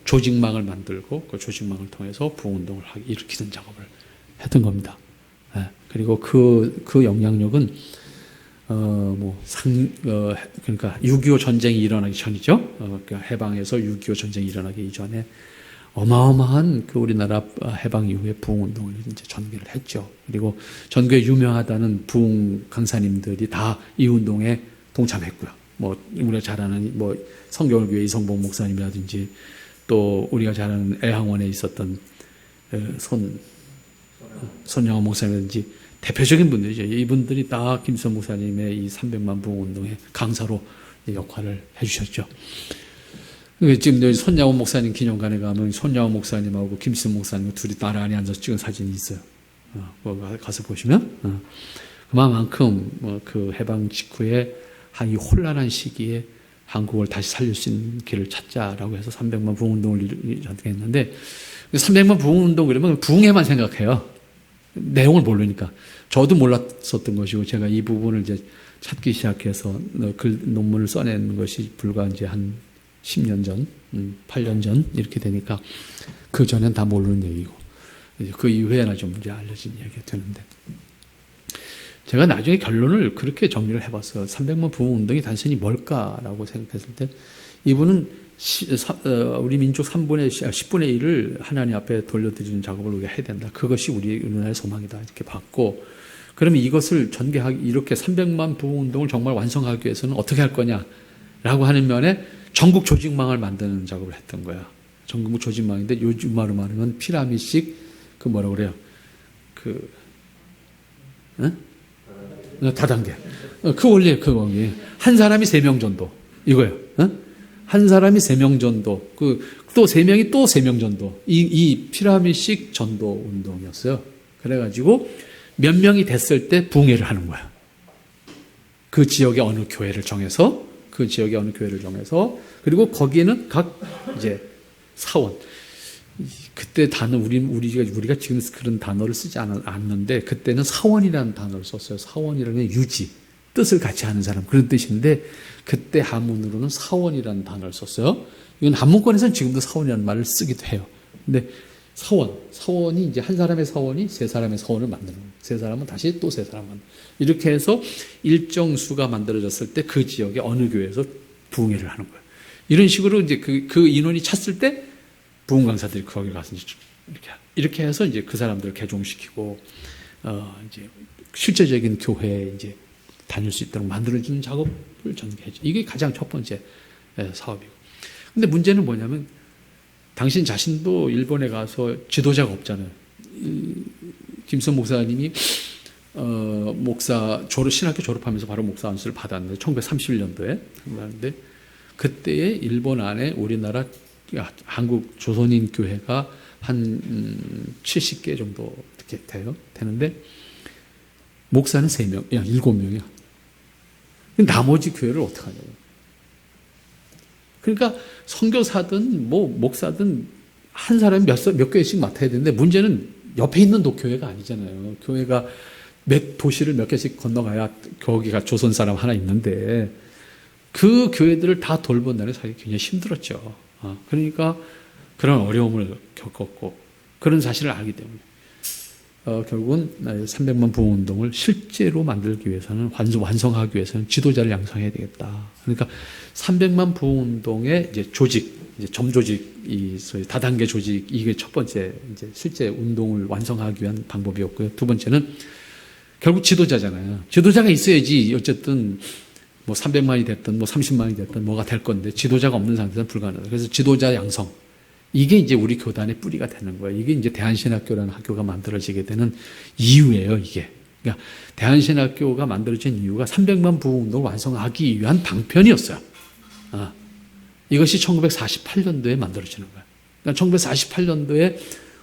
조직망을 만들고 그 조직망을 통해서 부흥운동을 일으키는 작업을 했던 겁니다. 그리고 그 영향력은 그러니까 6.25 전쟁이 일어나기 전이죠. 그러니까 해방에서 6.25 전쟁이 일어나기 이전에 어마어마한 그 우리나라 해방 이후에 부흥운동을 이제 전개를 했죠. 그리고 전교에 유명하다는 부흥 강사님들이 다 이 운동에 동참했고요. 뭐 우리가 잘 아는 뭐 성경을교회 이성복 목사님이라든지 또 우리가 잘 아는 애항원에 있었던 손양호 목사님이라든지 대표적인 분들이죠. 이분들이 다 김수현 목사님의 이 300만 부흥운동의 강사로 역할을 해주셨죠. 지금 손양호 목사님 기념관에 가면 손양호 목사님하고 김수현 목사님 둘이 나란히 앉아서 찍은 사진이 있어요. 가서 보시면 그만큼 그 해방 직후에 이 혼란한 시기에 한국을 다시 살릴 수 있는 길을 찾자라고 해서 300만 부흥운동을 전개했는데 300만 부흥운동 그러면 부흥회만 생각해요. 내용을 모르니까. 저도 몰랐었던 것이고 제가 이 부분을 이제 찾기 시작해서 논문을 써낸 것이 불과 이제 한 10년 전, 8년 전 이렇게 되니까 그 전엔 다 모르는 얘기고 그 이후에나 좀 이제 알려진 얘기가 되는데 제가 나중에 결론을 그렇게 정리를 해봤어요. 300만 부흥운동이 단순히 뭘까라고 생각했을 때 이분은 우리 민족 10분의 1을 하나님 앞에 돌려드리는 작업을 우리가 해야 된다. 그것이 우리나라의 소망이다. 이렇게 봤고 그러면 이것을 전개하기 이렇게 300만 부흥운동을 정말 완성하기 위해서는 어떻게 할 거냐라고 하는 면에 전국 조직망을 만드는 작업을 했던 거야. 전국 조직망인데 요즘 말로 말하면 피라미식 그 뭐라 그래요? 다단계. 그 원리에 그 원리. 한 사람이 3명 전도. 이거예요. 한 사람이 3명 전도. 또 3명이 또 3명 전도. 이 피라미식 전도 운동이었어요. 그래가지고 몇 명이 됐을 때 부흥회를 하는 거야. 그 지역의 어느 교회를 정해서 그리고 거기에는 각 이제 사원. 그때 단어 우리가 지금 그런 단어를 쓰지 않았는데 그때는 사원이라는 단어를 썼어요. 사원이라는 유지, 뜻을 같이 하는 사람 그런 뜻인데 그때 한문으로는 사원이라는 단어를 썼어요. 이건 한문권에서는 지금도 사원이라는 말을 쓰기도 해요. 근데 사원이 이제 한 사람의 사원이 세 사람의 사원을 만드는 거예요. 세 사람은 다시 또 세 사람 만드는 거예요. 이렇게 해서 일정 수가 만들어졌을 때 그 지역의 어느 교회에서 부흥회를 하는 거예요. 이런 식으로 이제 그 인원이 찼을 때 부흥 강사들이 거기 가서 이렇게 해서 이제 그 사람들을 개종시키고 이제 실제적인 교회에 이제 다닐 수 있도록 만들어주는 작업을 전개했죠. 이게 가장 첫 번째 사업이고. 근데 문제는 뭐냐면 당신 자신도 일본에 가서 지도자가 없잖아요. 김수현 목사님이 신학교 졸업하면서 바로 목사 안수를 받았는데 1931년도에 받았는데 그때에 일본 안에 우리나라 한국 조선인 교회가 한 70개 정도 이렇게 되는데 목사는 3명, 7명이야. 나머지 교회를 어떻게 하냐고. 그러니까 선교사든 목사든 한 사람이 몇 교회씩 맡아야 되는데 문제는 옆에 있는 교회가 아니잖아요. 교회가 몇 도시를 몇 개씩 건너가야 거기가 조선 사람 하나 있는데 그 교회들을 다 돌본다는 게 사실 굉장히 힘들었죠. 그러니까 그런 어려움을 겪었고 그런 사실을 알기 때문에 결국은 300만 부흥운동을 실제로 만들기 위해서는 완성하기 위해서는 지도자를 양성해야 되겠다. 그러니까 300만 부흥운동의 이제 조직, 이제 점조직, 소위 다단계 조직 이게 첫 번째 이제 실제 운동을 완성하기 위한 방법이었고요. 두 번째는 결국 지도자잖아요. 지도자가 있어야지 어쨌든 300만이 됐든 30만이 됐든 뭐가 될 건데 지도자가 없는 상태는 불가능하다. 그래서 지도자 양성. 이게 이제 우리 교단의 뿌리가 되는 거예요. 이게 이제 대한신학교라는 학교가 만들어지게 되는 이유예요, 이게. 그러니까 대한신학교가 만들어진 이유가 300만 부흥운동을 완성하기 위한 방편이었어요. 이것이 1948년도에 만들어지는 거예요. 그러니까 1948년도에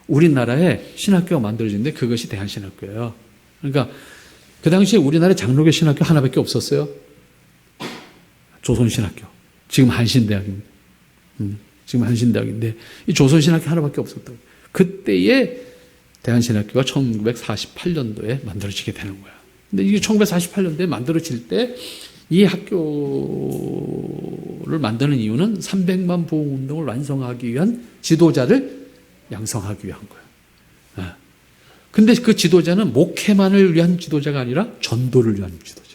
우리나라에 신학교가 만들어지는데 그것이 대한신학교예요. 그러니까 그 당시에 우리나라에 장로교 신학교 하나밖에 없었어요. 조선신학교. 지금 한신대학입니다. 지금 한신대학인데 이 조선신학교 하나밖에 없었다고. 그때에 대한신학교가 1948년도에 만들어지게 되는 거야. 근데 이게 1948년도에 만들어질 때 이 학교를 만드는 이유는 300만 부흥운동을 완성하기 위한 지도자를 양성하기 위한 거야. 근데 그 지도자는 목회만을 위한 지도자가 아니라 전도를 위한 지도자.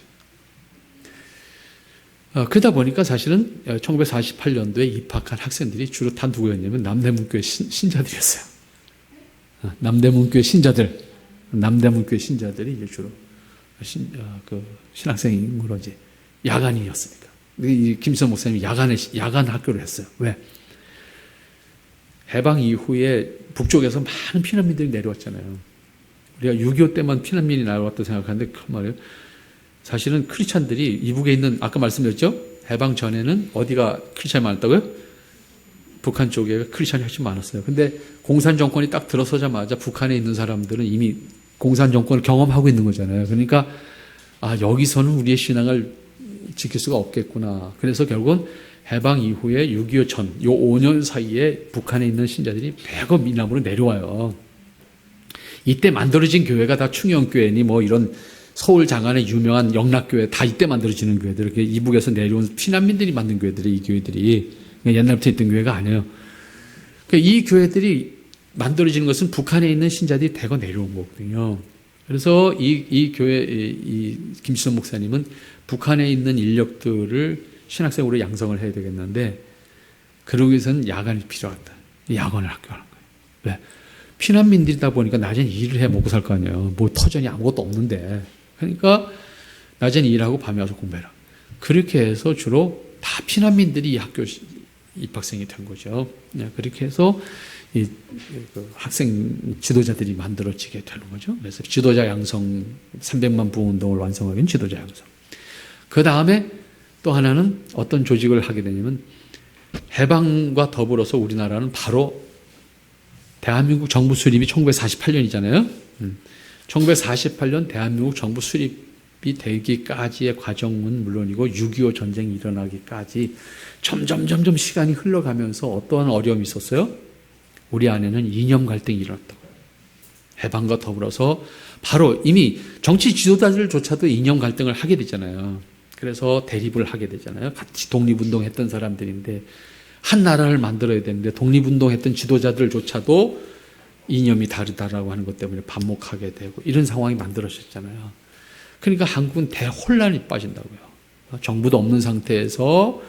그러다 보니까 사실은 1948년도에 입학한 학생들이 주로 다 누구였냐면 남대문교회 신자들이었어요. 남대문교회 신자들이 이제 주로 신학생으로 이제 야간이었으니까. 이 김수현 목사님이 야간 학교를 했어요. 왜? 해방 이후에 북쪽에서 많은 피난민들이 내려왔잖아요. 우리가 6.25 때만 피난민이 나왔다고 생각하는데 그 말이에요. 사실은 크리스찬들이 이북에 있는, 아까 말씀드렸죠? 해방 전에는 어디가 크리스찬이 많았다고요? 북한 쪽에 크리스찬이 훨씬 많았어요. 근데 공산 정권이 딱 들어서자마자 북한에 있는 사람들은 이미 공산 정권을 경험하고 있는 거잖아요. 그러니까 여기서는 우리의 신앙을 지킬 수가 없겠구나. 그래서 결국은 해방 이후에 6.25 전, 요 5년 사이에 북한에 있는 신자들이 배거 미남으로 내려와요. 이때 만들어진 교회가 다 충영교회니 뭐 이런 서울 장안의 유명한 영락교회 다 이때 만들어지는 교회들, 이렇게 이북에서 내려온 피난민들이 만든 교회들이, 이 교회들이 옛날부터 있던 교회가 아니에요. 그러니까 이 교회들이 만들어지는 것은 북한에 있는 신자들이 대거 내려온 거거든요. 그래서 이 교회, 이 김수현 목사님은 북한에 있는 인력들을 신학생으로 양성을 해야 되겠는데, 그러기 위해서는 야간이 필요하다. 야간을 학교하는 거예요. 왜? 피난민들이다 보니까 낮엔 일을 해 먹고 살 거 아니에요. 뭐 터전이 아무것도 없는데. 그러니까 낮엔 일하고 밤에 와서 공부해라. 그렇게 해서 주로 다 피난민들이 이 학교 입학생이 된 거죠. 그렇게 해서 이 학생 지도자들이 만들어지게 되는 거죠. 그래서 지도자 양성, 300만 부흥 운동을 완성하기 위한 지도자 양성. 그 다음에 또 하나는 어떤 조직을 하게 되냐면, 해방과 더불어서 우리나라는 바로 대한민국 정부 수립이 1948년이잖아요. 1948년 대한민국 정부 수립이 되기까지의 과정은 물론이고 6.25 전쟁이 일어나기까지 점점 시간이 흘러가면서 어떠한 어려움이 있었어요? 우리 안에는 이념 갈등이 일어났다고. 해방과 더불어서 바로 이미 정치 지도자들조차도 이념 갈등을 하게 되잖아요. 그래서 대립을 하게 되잖아요. 같이 독립운동했던 사람들인데 한 나라를 만들어야 되는데 독립운동했던 지도자들조차도 이념이 다르다라고 하는 것 때문에 반목하게 되고 이런 상황이 만들어졌잖아요. 그러니까 한국은 대혼란이 빠진다고요. 정부도 없는 상태에서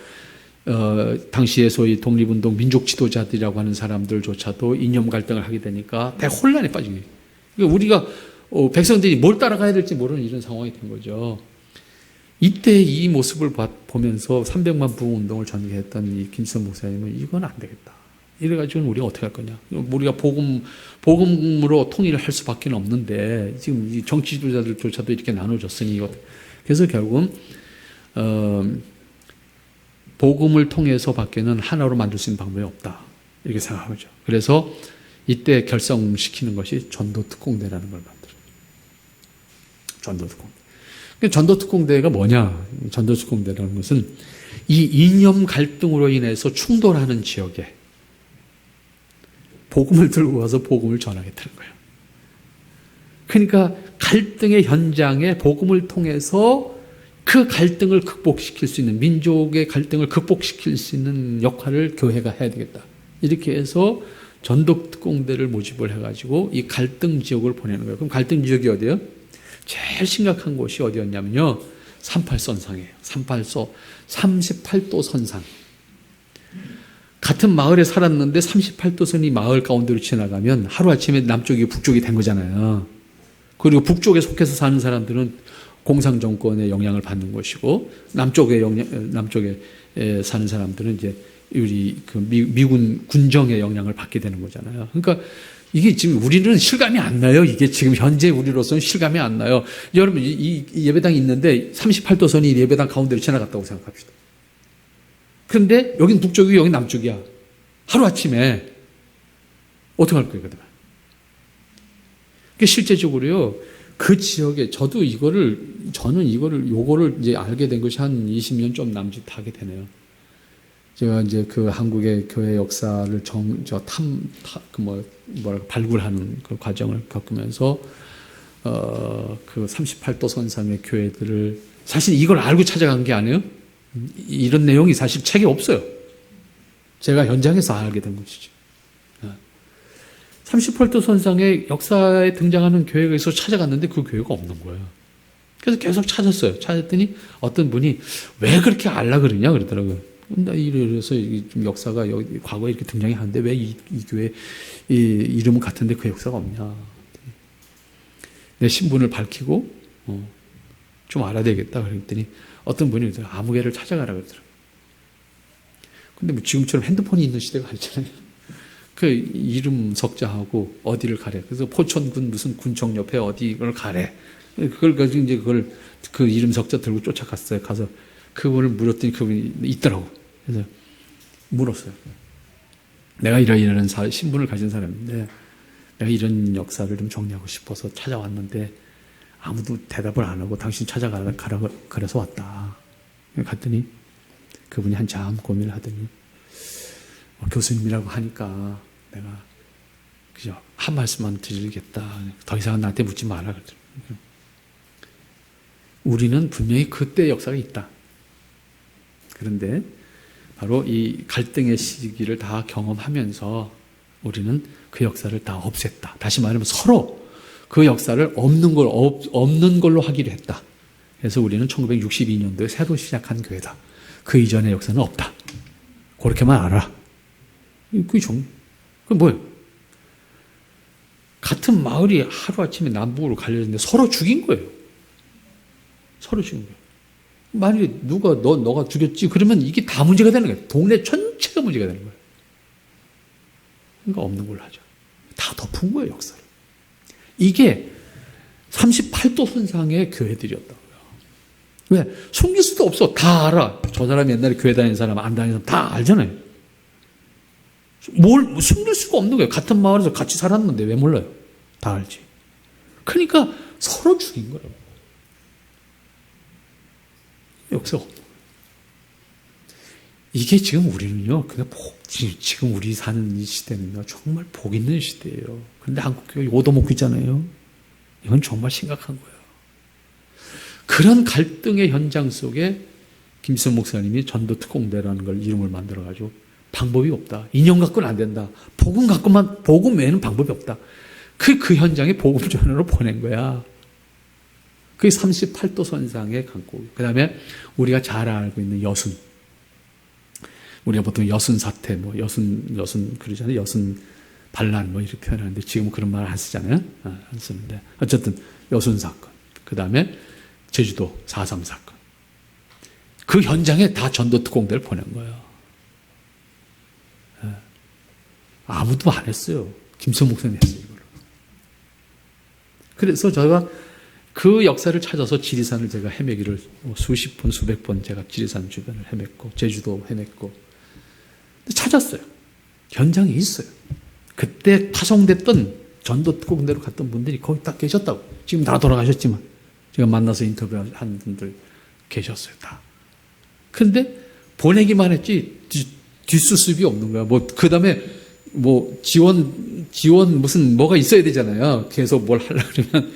당시에 소위 독립운동 민족 지도자들이라고 하는 사람들조차도 이념 갈등을 하게 되니까 대혼란에 빠진 거예요. 그러니까 우리가 백성들이 뭘 따라가야 될지 모르는 이런 상황이 된 거죠. 이때 이 모습을 보면서 300만 부흥 운동을 전개했던 이 김수현 목사님은 이건 안 되겠다. 이래가지고는 우리가 어떻게 할 거냐. 우리가 복음으로 통일을 할 수밖에 없는데 지금 이 정치 지도자들조차도 이렇게 나눠졌으니 그래서 결국은 복음을 통해서 밖에는 하나로 만들 수 있는 방법이 없다. 이렇게 생각하죠. 그래서 이때 결성시키는 것이 전도특공대라는 걸 만들어요. 전도특공대. 전도특공대가 뭐냐? 전도특공대라는 것은 이 이념 갈등으로 인해서 충돌하는 지역에 복음을 들고 와서 복음을 전하겠다는 거예요. 그러니까 갈등의 현장에 복음을 통해서 그 갈등을 극복시킬 수 있는, 민족의 갈등을 극복시킬 수 있는 역할을 교회가 해야 되겠다. 이렇게 해서 전도특공대를 모집을 해가지고 이 갈등 지역을 보내는 거예요. 그럼 갈등 지역이 어디예요? 제일 심각한 곳이 어디였냐면요. 38선상이에요. 38도 선상. 같은 마을에 살았는데 38도선이 마을 가운데로 지나가면 하루아침에 남쪽이 북쪽이 된 거잖아요. 그리고 북쪽에 속해서 사는 사람들은 공산정권의 영향을 받는 것이고 남쪽에 사는 사람들은 이제 우리 미군 군정의 영향을 받게 되는 거잖아요. 그러니까 이게 지금 우리는 실감이 안 나요. 이게 지금 현재 우리로서는 실감이 안 나요. 여러분, 이 예배당이 있는데 38도선이 예배당 가운데로 지나갔다고 생각합시다. 그런데 여긴 북쪽이고 여긴 남쪽이야. 하루아침에 어떻게 할 거예요, 그러면? 실제적으로요, 그 지역에 저는 요거를 이제 알게 된 것이 한 20년 좀 남짓하게 되네요. 제가 이제 그 한국의 교회 역사를 발굴하는 그 과정을 겪으면서, 그 38도 선상의 교회들을, 사실 이걸 알고 찾아간 게 아니에요? 이런 내용이 사실 책에 없어요. 제가 현장에서 알게 된 것이죠. 38도 선상의 역사에 등장하는 교회에서 찾아갔는데 그 교회가 없는 거예요. 그래서 계속 찾았어요. 찾았더니 어떤 분이 왜 그렇게 알라 그러냐 그러더라고요. 나 이래서 좀 역사가 여기 과거에 이렇게 등장이 하는데 왜 이 교회 이 이름은 같은데 그 역사가 없냐. 내 신분을 밝히고 좀 알아야 되겠다 그랬더니 어떤 분이 아무개를 찾아가라 그러더라고요. 근데 뭐 지금처럼 핸드폰이 있는 시대가 아니잖아요. 그 이름 석자하고 어디를 가래. 그래서 포천군 무슨 군청 옆에 어디를 가래. 그걸 가지고 이제 그 이름 석자 들고 쫓아갔어요. 가서 그분을 물었더니 그분이 있더라고. 그래서 물었어요. 내가 이런 신분을 가진 사람인데 내가 이런 역사를 좀 정리하고 싶어서 찾아왔는데 아무도 대답을 안 하고 당신 찾아가라 그래서 왔다. 갔더니 그분이 한참 고민을 하더니 교수님이라고 하니까 내가 그저 한 말씀만 드리겠다. 더 이상은 나한테 묻지 마라 그러더라고요. 우리는 분명히 그때 역사가 있다. 그런데 바로 이 갈등의 시기를 다 경험하면서 우리는 그 역사를 다 없앴다. 다시 말하면 서로 그 역사를 없는 걸로 하기로 했다. 그래서 우리는 1962년도에 새로 시작한 교회다. 그 이전의 역사는 없다. 그렇게만 알아. 그게 뭐예요? 같은 마을이 하루아침에 남북으로 갈려졌는데 서로 죽인 거예요. 서로 죽인 거예요. 만약에 누가 너가 죽였지 그러면 이게 다 문제가 되는 거예요. 동네 전체가 문제가 되는 거예요. 그러니까 없는 걸로 하죠. 다 덮은 거예요, 역사를. 이게 38도 선상의 교회들이었다고요. 왜? 숨길 수도 없어. 다 알아. 저 사람이 옛날에 교회 다니는 사람, 안 다니는 사람 다 알잖아요. 숨길 수가 없는 거예요. 같은 마을에서 같이 살았는데 왜 몰라요? 다 알지. 그러니까 서로 죽인 거예요. 역사가 없는 거예요. 이게 지금 우리는요, 지금 우리 사는 이 시대는요, 정말 복 있는 시대예요. 그런데 한국교회 오도먹고 있잖아요. 이건 정말 심각한 거예요. 그런 갈등의 현장 속에 김수현 목사님이 전도특공대라는 걸 이름을 만들어가지고 방법이 없다. 인연 갖고는 안 된다. 복음 외에는 방법이 없다. 그 현장에 복음 전으로 보낸 거야. 그게 38도 선상의 강고. 그 다음에 우리가 잘 알고 있는 여순. 우리가 보통 여순 사태, 여순 그러잖아요. 여순 반란 이렇게 표현하는데 지금은 그런 말 안 쓰잖아요. 안 쓰는데. 어쨌든 여순 사건. 그 다음에 제주도 4.3 사건. 그 현장에 다 전도특공대를 보낸 거예요. 아무도 안 했어요. 김수현 목사님이 했어요, 이걸. 그래서 제가 그 역사를 찾아서 지리산을 제가 헤매기를 수십 번, 수백 번 제가 지리산 주변을 헤맸고, 제주도 헤맸고, 찾았어요. 현장에 있어요. 그때 파송됐던 전도특공대로 갔던 분들이 거기 딱 계셨다고. 지금 다 돌아가셨지만, 제가 만나서 인터뷰한 분들 계셨어요, 다. 그런데 보내기만 했지, 뒷수습이 없는 거야. 그 다음에 지원 무슨 뭐가 있어야 되잖아요. 계속 뭘 하려고 그러면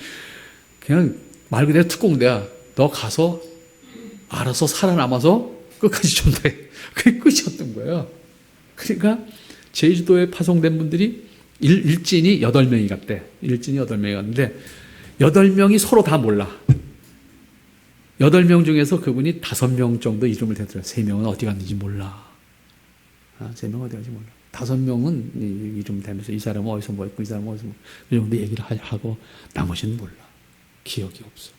그냥 말 그대로 특공대야. 너 가서 알아서 살아남아서 끝까지 전도해. 그게 끝이었던 거예요. 그러니까 제주도에 파송된 분들이 일진이 8명이 갔대. 일진이 8명이 갔는데 8명이 서로 다 몰라. 8명 중에서 그분이 5명 정도 이름을 대더라고요. 3명은 어디 갔는지 몰라. 3명은 어디 갔는지 몰라. 5명은 이름 대면서 이 사람은 어디서 뭐 했고 이 사람은 어디서 뭐 이 정도 얘기를 하고 나머지는 몰라. 기억이 없어.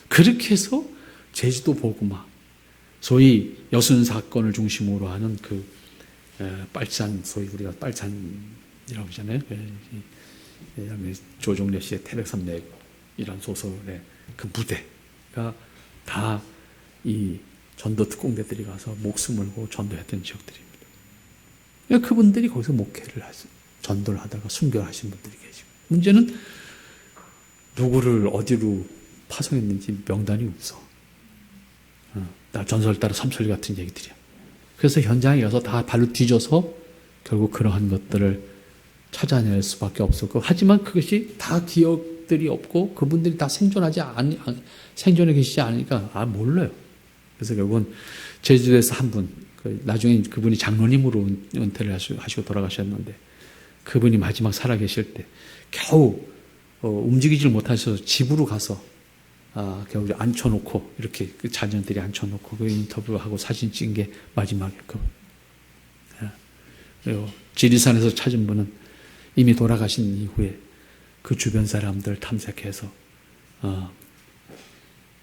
그렇게 해서 제주도 복음화, 소위 여순 사건을 중심으로 하는 그 빨산, 소위 우리가 빨산이라고 하잖아요. 조종래 씨의 태백산맥이란 소설의 그 무대가 다 이 전도 특공대들이 가서 목숨 걸고 전도했던 지역들입니다. 그분들이 거기서 목회를 하죠. 전도를 하다가 순교하신 분들이 계시고. 문제는 누구를 어디로 파송했는지 명단이 없어. 나 전설 따라 삼설 같은 얘기들이야. 그래서 현장에 가서 다 발로 뒤져서 결국 그러한 것들을 찾아낼 수밖에 없었고, 하지만 그것이 다 기억들이 없고 그분들이 다 생존해 계시지 않으니까 몰라요. 그래서 결국은 제주도에서 한 분, 나중에 그분이 장로님으로 은퇴를 하시고 돌아가셨는데, 그분이 마지막 살아계실 때 겨우 움직이질 못하셔서 집으로 가서 겨울에 앉혀놓고 이렇게 그 자녀들이 앉혀놓고 그 인터뷰하고 사진 찍은 게 마지막이었고, 그리고 지리산에서 찾은 분은 이미 돌아가신 이후에 그 주변 사람들 탐색해서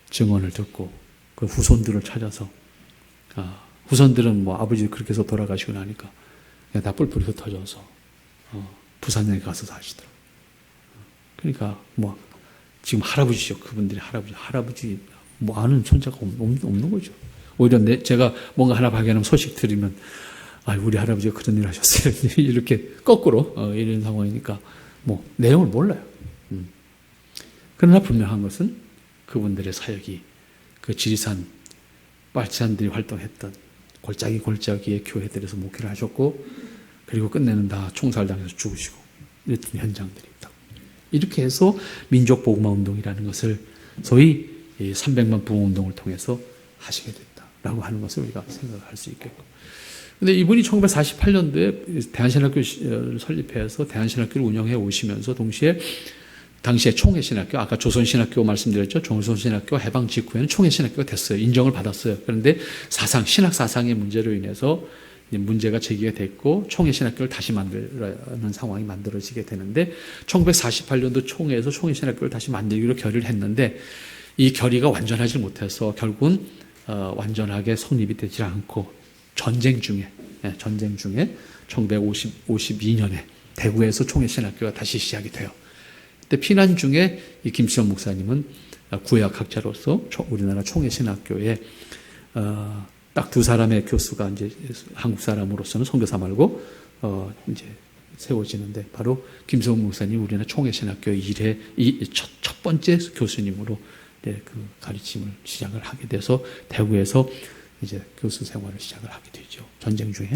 증언을 듣고 그 후손들을 찾아서 후손들은 뭐 아버지 그렇게 해서 돌아가시고 나니까 그냥 다 뿔뿔이 흩어져서 부산에 가서 사시더라고요. 그러니까 뭐 지금 할아버지죠. 그분들이 할아버지 뭐 아는 손자가 없는 거죠. 오히려 제가 뭔가 하나 발견하면 소식 드리면 우리 할아버지가 그런 일 하셨어요. 이렇게 거꾸로 이런 상황이니까 뭐 내용을 몰라요. 그러나 분명한 것은 그분들의 사역이 그 지리산 빨치산들이 활동했던 골짜기의 교회들에서 목회를 하셨고, 그리고 끝내는 다 총살당해서 죽으시고 이랬던 현장들이 있다고. 이렇게 해서 민족복음화 운동이라는 것을 소위 300만 부흥 운동을 통해서 하시게 됐다라고 하는 것을 우리가 생각할 수 있겠고. 근데 이분이 1948년도에 대한신학교를 설립해서 대한신학교를 운영해 오시면서 동시에 당시에 총회신학교, 아까 조선신학교 말씀드렸죠. 조선신학교 해방 직후에는 총회신학교가 됐어요. 인정을 받았어요. 그런데 신학 사상의 문제로 인해서 문제가 제기가 됐고 총회신학교를 다시 만들는 상황이 만들어지게 되는데 1948년도 총회에서 총회신학교를 다시 만들기로 결의를 했는데 이 결의가 완전하지 못해서 결국은 완전하게 성립이 되지 않고 전쟁 중에 1952년에 대구에서 총회신학교가 다시 시작이 돼요. 그때 피난 중에 이 김수현 목사님은 구약학자로서 우리나라 총회신학교에 딱 두 사람의 교수가 이제 한국 사람으로서는 선교사 말고 이제 세워지는데 바로 김수현 목사님 우리나라 총회신학교 일의 첫 번째 교수님으로 그 가르침을 시작을 하게 돼서 대구에서 이제 교수 생활을 시작을 하게 되죠. 전쟁 중에.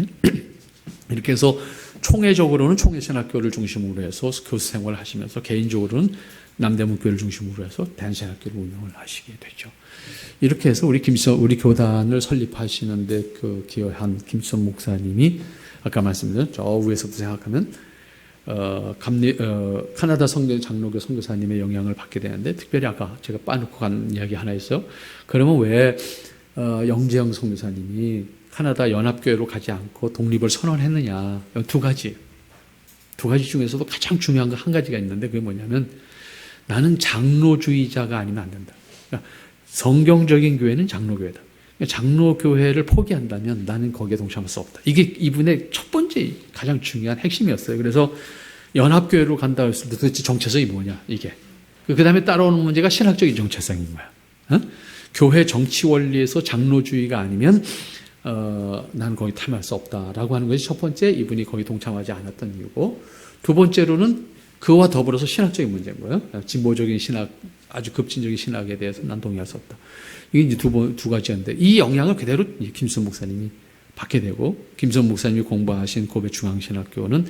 이렇게 해서 총회적으로는 총회신학교를 중심으로 해서 교수 생활을 하시면서 개인적으로는 남대문교회를 중심으로 해서 대한신학교를 운영을 하시게 되죠. 이렇게 해서 우리 교단을 설립하시는데 그 기여한 김수현 목사님이 아까 말씀드린 저 위에서부터 생각하면 카나다 장로교 선교사님의 영향을 받게 되는데 특별히 아까 제가 빠놓고 간 이야기 하나 있어요. 그러면 왜 영재영 선교사님이 카나다 연합교회로 가지 않고 독립을 선언했느냐. 두 가지 중에서도 가장 중요한 거 한 가지가 있는데 그게 뭐냐면 나는 장로주의자가 아니면 안 된다. 그러니까 성경적인 교회는 장로교회다. 장로교회를 포기한다면 나는 거기에 동참할 수 없다. 이게 이분의 첫 번째 가장 중요한 핵심이었어요. 그래서 연합교회로 간다 했을 때 도대체 정체성이 뭐냐 이게. 그 다음에 따라오는 문제가 신학적인 정체성인 거야. 교회 정치 원리에서 장로주의가 아니면 나는 거기 참여할 수 없다라고 하는 것이 첫 번째 이분이 거기 동참하지 않았던 이유고, 두 번째로는 그와 더불어서 신학적인 문제인 거예요. 진보적인 신학, 아주 급진적인 신학에 대해서 난 동의할 수 없다. 이게 이제 두 가지였는데 이 영향을 그대로 김수현 목사님이 받게 되고, 김수현 목사님이 공부하신 고베 중앙신학교는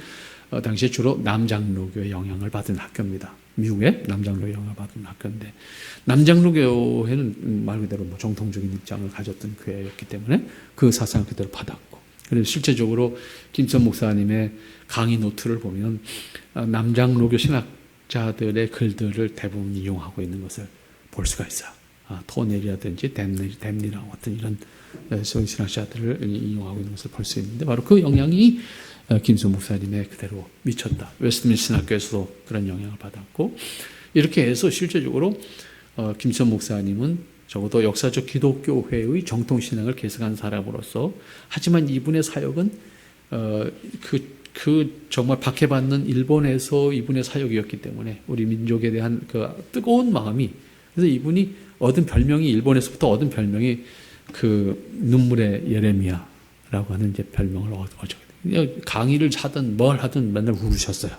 당시에 주로 남장로교의 영향을 받은 학교입니다. 미국의 남장로 영향을 받은 학교인데 남장로교회는 말 그대로 뭐 정통적인 입장을 가졌던 교회였기 때문에 그 사상을 그대로 받았고, 그래서 실제적으로 김수현 목사님의 강의 노트를 보면 남장로교 신학자들의 글들을 대부분 이용하고 있는 것을 볼 수가 있어요. 토넬이라든지 댐리랑 같은 이런 신학자들을 이용하고 있는 것을 볼 수 있는데 바로 그 영향이 김수현 목사님의 그대로 미쳤다. 웨스트민스터 신학교에서도 그런 영향을 받았고, 이렇게 해서 실제적으로 김수현 목사님은 적어도 역사적 기독교회의 정통신앙을 계승한 사람으로서, 하지만 이분의 사역은 정말 박해받는 일본에서 이분의 사역이었기 때문에 우리 민족에 대한 그 뜨거운 마음이, 그래서 이분이 일본에서부터 얻은 별명이 그 눈물의 예레미야라고 하는 이제 별명을 얻었죠. 강의를 하든 뭘 하든 맨날 울으셨어요.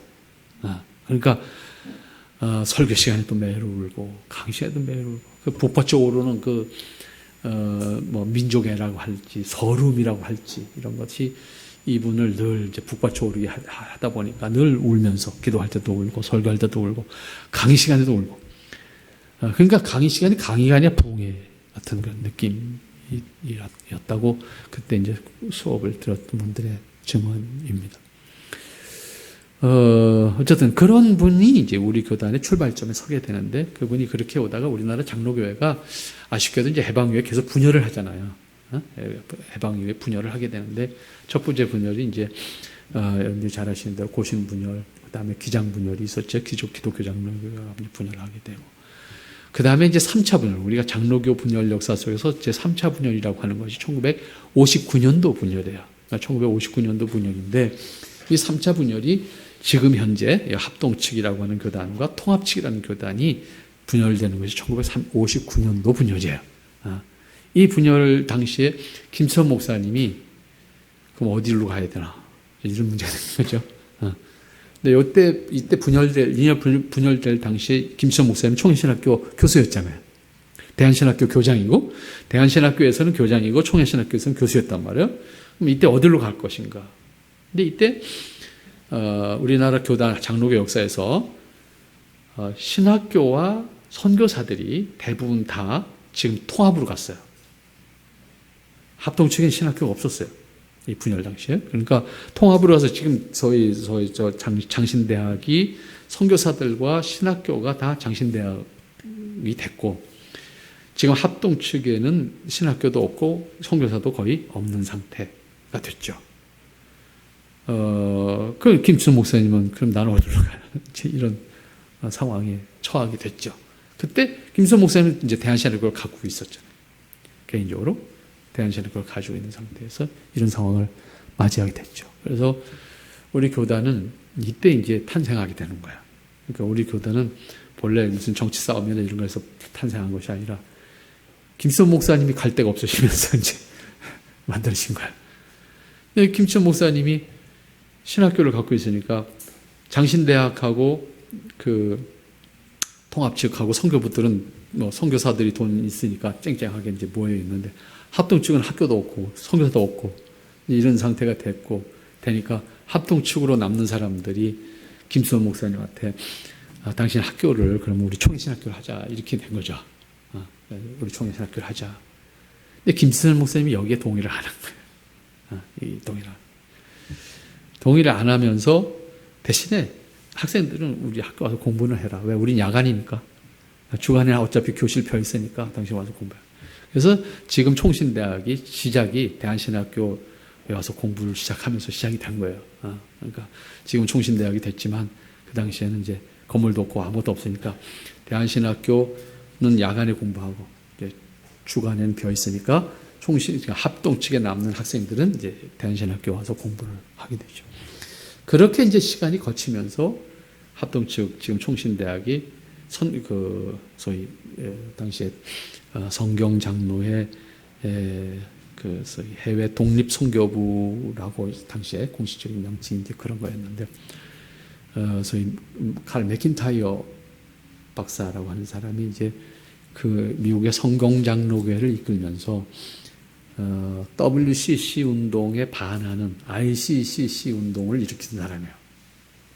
그러니까 설교 시간에 또 매일 울고 강의 시간에도 매일 울고, 그 북파적으로는 뭐 민족애라고 할지 서름이라고 할지 이런 것이 이분을 늘 이제 북파적으로 하다 보니까 늘 울면서 기도할 때도 울고 설교할 때도 울고 강의 시간에도 울고, 그러니까 강의 시간이 강의가 아니라 부흥회 같은 그런 느낌이었다고 그때 이제 수업을 들었던 분들의 증언입니다. 어쨌든 그런 분이 이제 우리 교단의 출발점에 서게 되는데, 그분이 그렇게 오다가 우리나라 장로교회가 아쉽게도 이제 해방 이후에 계속 분열을 하잖아요. 해방 이후에 분열을 하게 되는데, 첫 번째 분열이 이제 여러분들이 잘 아시는 대로 고신 분열, 그 다음에 기장 분열이 있었죠. 기독교 장로교회가 분열을 하게 되고, 그 다음에 이제 3차 분열, 우리가 장로교 분열 역사 속에서 제 3차 분열이라고 하는 것이 1959년도 분열이에요. 그러니까 1959년도 분열인데, 이 3차 분열이 지금 현재 합동 측이라고 하는 교단과 통합 측이라는 교단이 분열되는 것이 1959년도 분열이에요. 이 분열 당시에 김천 목사님이 그럼 어디로 가야 되나, 이런 문제가 된 거죠. 근데 이때 분열될 당시에 김천 목사님 총회신학교 교수였잖아요. 대한신학교 교장이고, 대한신학교에서는 교장이고, 총회신학교에서는 교수였단 말이에요. 그럼 이때 어디로 갈 것인가? 근데 이때 우리나라 교단 장로교 역사에서 신학교와 선교사들이 대부분 다 지금 통합으로 갔어요. 합동 측엔 신학교가 없었어요. 이 분열 당시에. 그러니까 통합으로 가서 지금 저희 장신대학이 선교사들과 신학교가 다 장신대학이 됐고, 지금 합동 측에는 신학교도 없고 선교사도 거의 없는 상태가 됐죠. 그 김춘 목사님은 그럼 나는 어디로 가야 이런 상황에 처하게 됐죠. 그때 김춘 목사님은 이제 대한신학교를 갖고 있었잖아요. 개인적으로 대한신학교를 가지고 있는 상태에서 이런 상황을 맞이하게 됐죠. 그래서 우리 교단은 이때 이제 탄생하게 되는 거야. 그러니까 우리 교단은 본래 무슨 정치 싸움이나 이런 거에서 탄생한 것이 아니라 김춘 목사님이 갈 데가 없으시면서 이제 만들어진 거야. 김춘 목사님이 신학교를 갖고 있으니까 장신대학하고 그 통합 측하고 선교부들은 뭐 선교사들이 돈 있으니까 쨍쨍하게 이제 모여 있는데, 합동 측은 학교도 없고 선교사도 없고 이런 상태가 되니까 합동 측으로 남는 사람들이 김수원 목사님한테 당신 학교를 그러면 우리 총회신학교를 하자, 이렇게 된 거죠. 우리 총회신학교를 하자. 근데 김수원 목사님이 여기에 동의를 안 한 거예요. 이 동의를 안 하면서 대신에 학생들은 우리 학교 와서 공부는 해라. 왜? 우린 야간이니까. 주간에 어차피 교실 펴 있으니까 당신 와서 공부해. 그래서 지금 총신대학이 시작이 대한신학교에 와서 공부를 시작하면서 시작이 된 거예요. 그러니까 지금 총신대학이 됐지만 그 당시에는 이제 건물도 없고 아무것도 없으니까 대한신학교는 야간에 공부하고 이제 주간에는 벼 있으니까 합동 측에 남는 학생들은 이제 대한신학교 와서 공부를 하게 되죠. 그렇게 이제 시간이 거치면서 합동 측 지금 총신대학이 소위 당시에 성경 장로회 그 소위 해외 독립 선교부라고 당시에 공식적인 명칭이 이제 그런 거였는데, 소위 칼 맥킨타이어 박사라고 하는 사람이 이제 그 미국의 성경 장로교회를 이끌면서 WCC 운동에 반하는 ICCC 운동을 일으킨 사람이에요.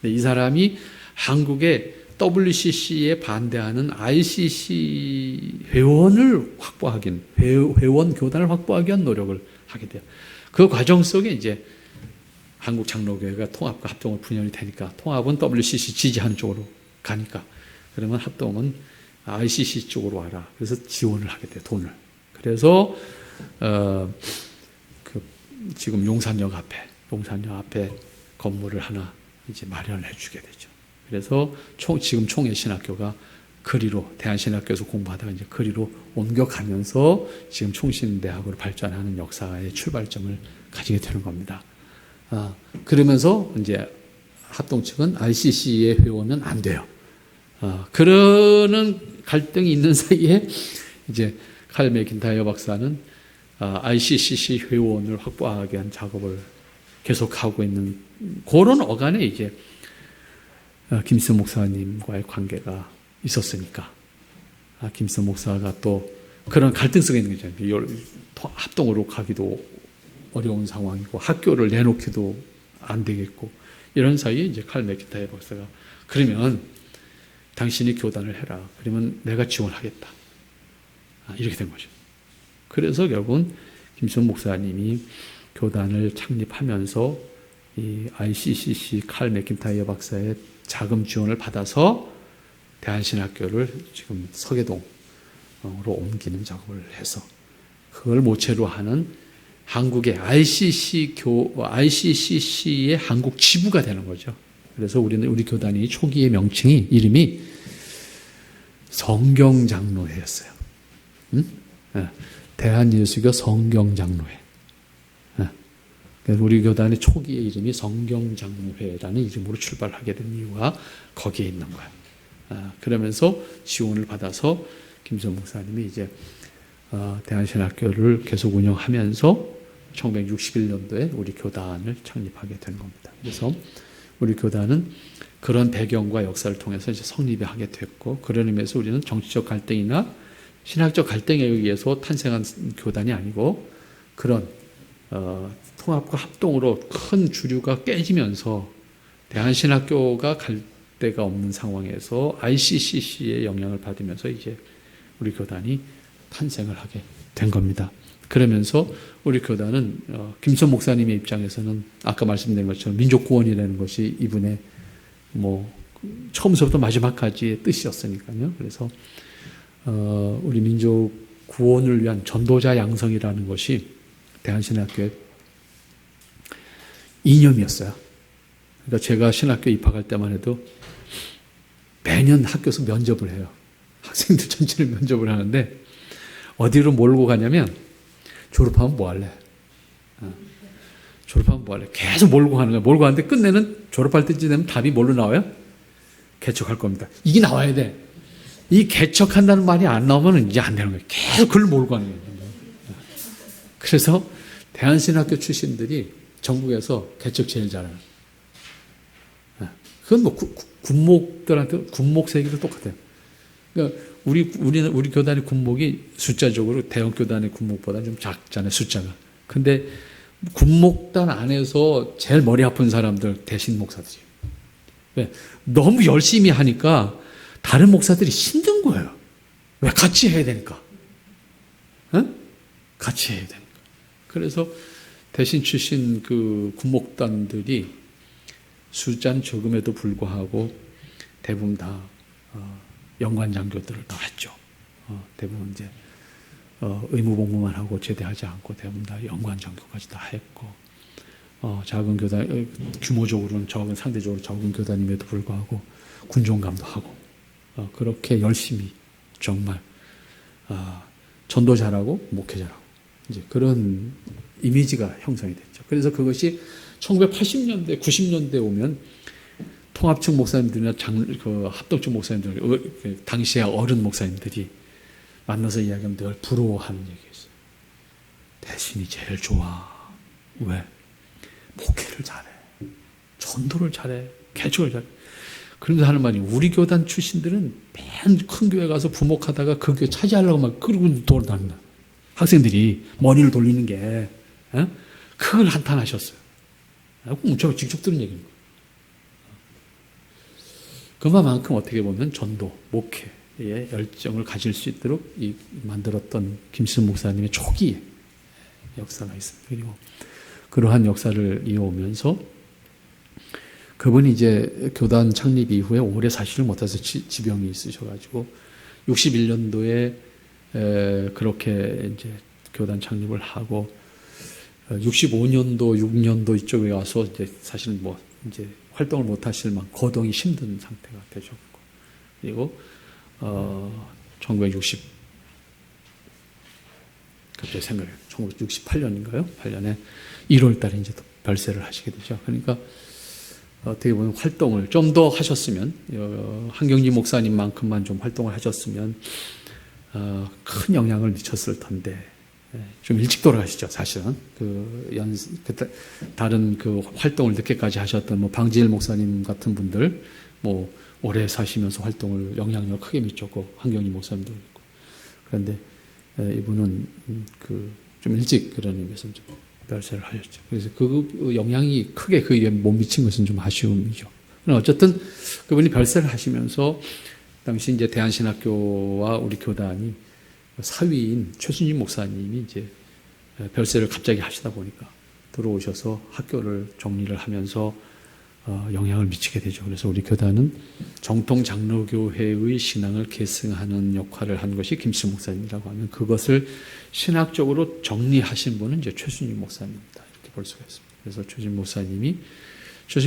근데 이 사람이 한국의 WCC에 반대하는 ICC 회원 교단을 확보하기 위한 노력을 하게 돼요. 그 과정 속에 이제 한국 장로교회가 통합과 합동을 분열이 되니까, 통합은 WCC 지지하는 쪽으로 가니까, 그러면 합동은 ICC 쪽으로 와라. 그래서 지원을 하게 돼요, 돈을. 그래서 지금 용산역 앞에 건물을 하나 이제 마련을 해주게 되죠. 그래서 지금 총회신학교가 거리로, 대한신학교에서 공부하다가 이제 거리로 옮겨가면서 지금 총신대학으로 발전하는 역사의 출발점을 가지게 되는 겁니다. 그러면서 이제 합동 측은 ICC의 회원은 안 돼요. 그러는 갈등이 있는 사이에 이제 칼 맥킨타이어 박사는 ICCC 회원을 확보하기 위한 작업을 계속하고 있는 그런 어간에 이제 김수 목사님과의 관계가 있었으니까, 김수 목사가 또 그런 갈등 속에 있는 거죠. 합동으로 가기도 어려운 상황이고 학교를 내놓기도 안 되겠고, 이런 사이에 이제 칼 맥킨타이어 박사가 그러면 당신이 교단을 해라. 그러면 내가 지원하겠다. 이렇게 된 거죠. 그래서 결국은 김수원 목사님이 교단을 창립하면서 이 ICCC 칼 맥킨타이어 박사의 자금 지원을 받아서 대한신학교를 지금 서계동으로 옮기는 작업을 해서 그걸 모체로 하는 한국의 ICCC의 한국 지부가 되는 거죠. 그래서 우리 교단이 초기의 명칭이 이름이 성경장로회였어요. 대한예수교 성경장로회. 우리 교단의 초기의 이름이 성경장로회라는 이름으로 출발하게 된 이유가 거기에 있는 거예요. 그러면서 지원을 받아서 김수현 목사님이 이제 대한신학교를 계속 운영하면서 1961년도에 우리 교단을 창립하게 된 겁니다. 그래서 우리 교단은 그런 배경과 역사를 통해서 이제 성립이 하게 됐고, 그런 의미에서 우리는 정치적 갈등이나 신학적 갈등에 의해서 탄생한 교단이 아니고 그런 통합과 합동으로 큰 주류가 깨지면서 대한신학교가 갈 데가 없는 상황에서 ICCC의 영향을 받으면서 이제 우리 교단이 탄생을 하게 된 겁니다. 그러면서 우리 교단은 김수현 목사님의 입장에서는 아까 말씀드린 것처럼 민족 구원이라는 것이 이분의 처음부터 마지막까지의 뜻이었으니까요. 그래서 우리 민족 구원을 위한 전도자 양성이라는 것이 대한신학교의 이념이었어요. 그러니까 제가 신학교 입학할 때만 해도 매년 학교에서 면접을 해요. 학생들 전체를 면접을 하는데 어디로 몰고 가냐면 졸업하면 뭐 할래? 졸업하면 뭐 할래? 계속 몰고 가는 거예요. 몰고 가는데 끝내는 졸업할 때쯤 되면 답이 뭘로 나와요? 개척할 겁니다. 이게 나와야 돼. 이 개척한다는 말이 안 나오면 이제 안 되는 거예요. 계속 그걸 몰고 가는 거예요. 그래서 대한신학교 출신들이 전국에서 개척 제일 잘해요. 그건 군목들한테 군목 세기도 똑같아요. 그러니까 우리 교단의 군목이 숫자적으로 대형 교단의 군목보다 좀 작잖아요, 숫자가. 근데 군목단 안에서 제일 머리 아픈 사람들 대신 목사들이에요. 왜? 너무 열심히 하니까 다른 목사들이 힘든 거예요. 왜? 같이 해야 되니까. 응? 같이 해야 되니까. 그래서 대신 출신 그 군목단들이 숫자는 적음에도 불구하고 대부분 다 연관장교들을 다 했죠. 대부분 이제 의무복무만 하고 제대하지 않고 대부분 다 연관장교까지 다 했고, 작은 교단, 규모적으로는 상대적으로 적은 교단임에도 불구하고 군종감도 하고, 그렇게 열심히 정말 전도 잘하고 목회 잘하고 이제 그런 이미지가 형성이 됐죠. 그래서 그것이 1980년대, 90년대 오면 통합측 목사님들이나 합동측 목사님들, 당시의 어른 목사님들이 만나서 이야기하면 늘 부러워하는 얘기였어요. 대신이 제일 좋아. 왜? 목회를 잘해. 전도를 잘해. 개척을 잘해. 그런데 하는 말이 우리 교단 출신들은 맨 큰 교회 가서 부목하다가 그 교회 차지하려고 막 그러고 돌아다닌다. 학생들이 머리를 돌리는 게 그걸 한탄하셨어요. 제가 직접 들은 얘기입니다. 그만큼 어떻게 보면 전도, 목회에 열정을 가질 수 있도록 만들었던 김수현 목사님의 초기의 역사가 있습니다. 그리고 그러한 역사를 이어오면서 그분이 이제 교단 창립 이후에 오래 사시를 못해서 지병이 있으셔가지고 61년도에 그렇게 이제 교단 창립을 하고 65년도, 6년도 이쪽에 와서 이제 사실 이제 활동을 못 하실 만큼 거동이 힘든 상태가 되셨고, 그리고 1968년인가요? 8년에 1월 달에 이제 별세를 하시게 되죠. 그러니까 어떻게 보면 활동을 좀 더 하셨으면, 한경지 목사님만큼만 좀 활동을 하셨으면 큰 영향을 미쳤을 텐데 좀 일찍 돌아가시죠, 사실은. 다른 활동을 늦게까지 하셨던 방지일 목사님 같은 분들, 오래 사시면서 활동을 영향력을 크게 미쳤고, 한경희 목사님도 있고. 그런데 이분은 좀 일찍 그런 의미에서 좀 별세를 하셨죠. 그래서 그 영향이 크게 그에 못 미친 것은 좀 아쉬움이죠. 어쨌든 그분이 별세를 하시면서 당시 이제 대한신학교와 우리 교단이 사위인 최순진 목사님이 이제 별세를 갑자기 하시다 보니까 들어오셔서 학교를 정리를 하면서 영향을 미치게 되죠. 그래서 우리 교단은 정통 장로교회의 신앙을 계승하는 역할을 한 것이 김수 목사님이라고 하면 그것을 신학적으로 정리하신 분은 이제 최순희 목사님입니다. 이렇게 볼 수가 있습니다. 그래서 최순희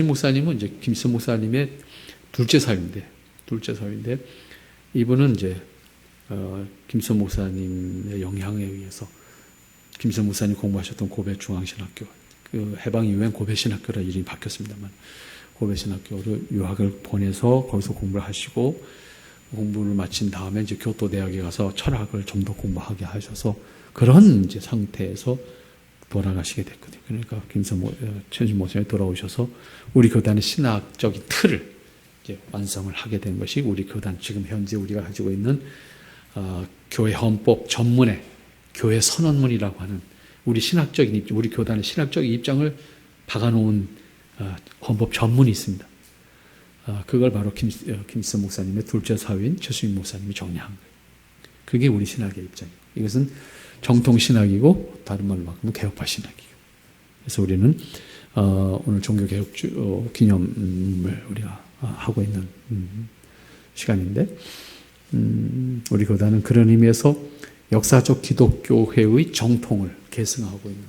목사님은 이제 김수 목사님의 둘째 사위인데 이분은 이제 김수 목사님의 영향에 의해서 김수 목사님 공부하셨던 고베 중앙신학교, 그 해방 이후엔 고베 신학교라 이름이 바뀌었습니다만 고베 신학교를 유학을 보내서 거기서 공부를 하시고 공부를 마친 다음에 이제 교토 대학에 가서 철학을 좀 더 공부하게 하셔서 그런 이제 상태에서 돌아가시게 됐거든요. 그러니까 최순희 목사님이 돌아오셔서 우리 교단의 신학적인 틀을 이제 완성을 하게 된 것이 우리 교단 지금 현재 우리가 가지고 있는 교회 헌법 전문의 교회 선언문이라고 하는 우리 교단의 신학적인 입장을 박아놓은 헌법 전문이 있습니다. 그걸 바로 김수 목사님의 둘째 사위인 최수인 목사님이 정리한 거예요. 그게 우리 신학의 입장이에요. 이것은 정통 신학이고 다른 말로 바꾸면 개혁파 신학이에요. 그래서 우리는 오늘 종교개혁 기념을 우리가 하고 있는 시간인데 우리 교단은 그런 의미에서 역사적 기독교회의 정통을 계승하고 있는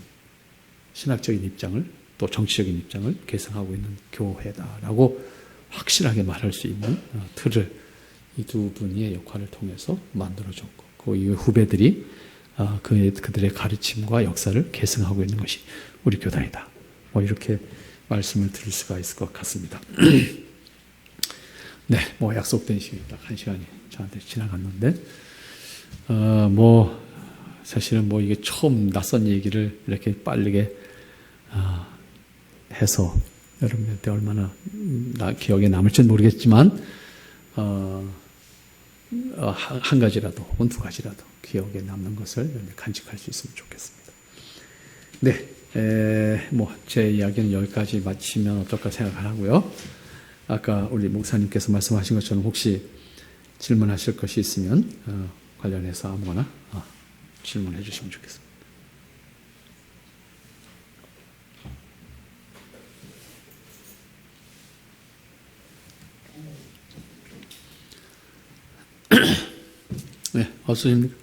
신학적인 입장을 또 정치적인 입장을 계승하고 있는 교회다라고 확실하게 말할 수 있는 틀을 이 두 분의 역할을 통해서 만들어줬고 그 이후 후배들이 그들의 가르침과 역사를 계승하고 있는 것이 우리 교단이다. 뭐 이렇게 말씀을 드릴 수가 있을 것 같습니다. 네, 뭐 약속된 시간이 딱 1시간이 저한테 지나갔는데 사실은 이게 처음 낯선 얘기를 이렇게 빠르게 해서 여러분한테 얼마나 기억에 남을지는 모르겠지만 한 가지라도 혹은 두 가지라도 기억에 남는 것을 간직할 수 있으면 좋겠습니다. 네, 제 이야기는 여기까지 마치면 어떨까 생각을 하고요. 아까 우리 목사님께서 말씀하신 것처럼 혹시 질문하실 것이 있으면 관련해서 아무거나 질문해 주시면 좋겠습니다. 네, 없으십니까?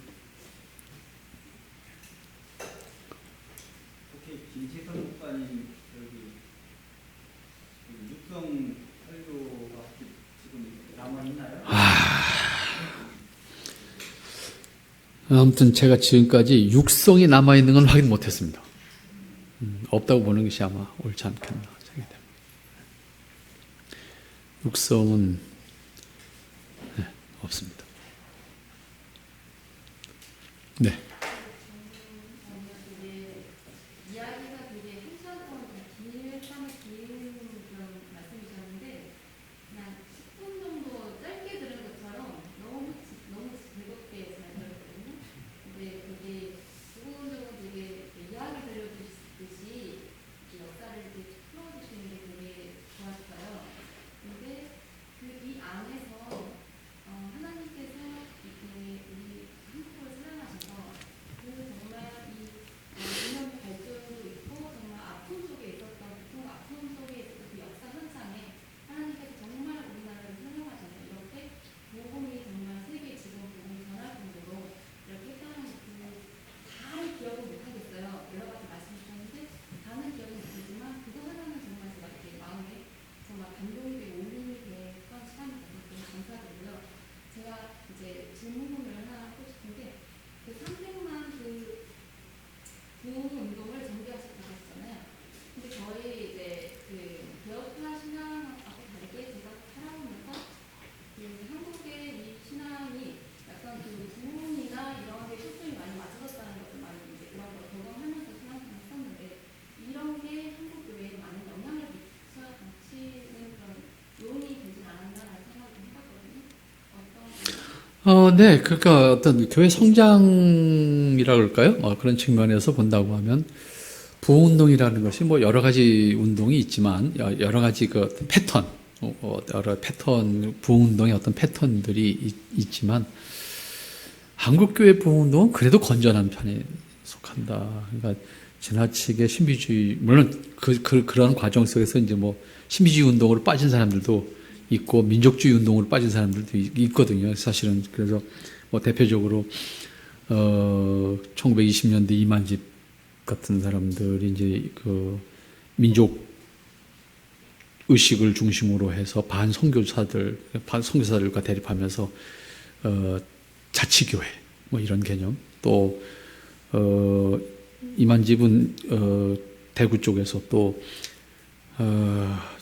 김재선 목사님 육성 설교가 지금 남아 있나요? 아무튼 제가 지금까지 육성이 남아 있는 건 확인 못했습니다. 없다고 보는 것이 아마 옳지 않겠나 생각이 됩니다. 육성은 없습니다. 네. 이야기가 되게 한시간 긴 그런 말씀이셨는데 그냥 10분 정도 짧게 들은 것처럼 너무 즐겁게 잘 들었거든요. 근데 되게 부분적으로 되게 이야기 들려주듯이 역사를 이렇게 풀어주시는 게 되게 좋았어요. 근데 이 안에서 하나님께서 이렇게 우리 한국을 사랑하셔서 정말 이 인간 발전도 있고 정말 아픔 속에 있었던 아픔 속에 있었던 그 역사 현장에 하나님께서 정말 우리나라를 사랑하셔서 이렇게 복음이 정말 세계 지금 복음이 전할 정도로 이렇게 했다는 잘 기억을 못하겠어요. 여러 가지 말씀 주셨는데 다는 기억은 못하지만 그거 하나는 정말 제가 이렇게 마음에 정말 감동이 되고 울림이 됐던 시간이었어요. 감사드리고요. 제가 이제 질문을 하나 하고 싶은데 그 300만 부흥 운동을 전개하셨다고 하셨잖아요. 근데 저희 이제 개혁파 신앙하고 다르게 제가 살아오면서 한국의 이 신앙이 약간 부흥이나 이런 게 초점이 많이 맞춰졌다는 것을 많이 이제 그런 걸 경험하면서 신앙생활을 했었는데 이런 게 한국 교회에 많은 영향을 미치는 그런 요인이 되진 않았나라는 생각을 해봤거든요. 네, 그러니까 어떤 교회 성장이라 그럴까요? 그런 측면에서 본다고 하면 부흥운동이라는 것이 여러 가지 운동이 있지만 여러 가지 그 패턴, 여러 패턴 부흥운동의 어떤 패턴들이 있지만 한국 교회 부흥운동은 그래도 건전한 편에 속한다. 그러니까 지나치게 신비주의, 물론 그런 과정 속에서 이제 뭐 신비주의 운동으로 빠진 사람들도 있고 민족주의 운동으로 빠진 사람들도 있거든요. 사실은. 그래서 뭐 대표적으로 1920년대 이만집 같은 사람들이 이제 그 민족 의식을 중심으로 해서 선교사들과 대립하면서 자치교회 뭐 이런 개념, 또 이만집은 대구 쪽에서 또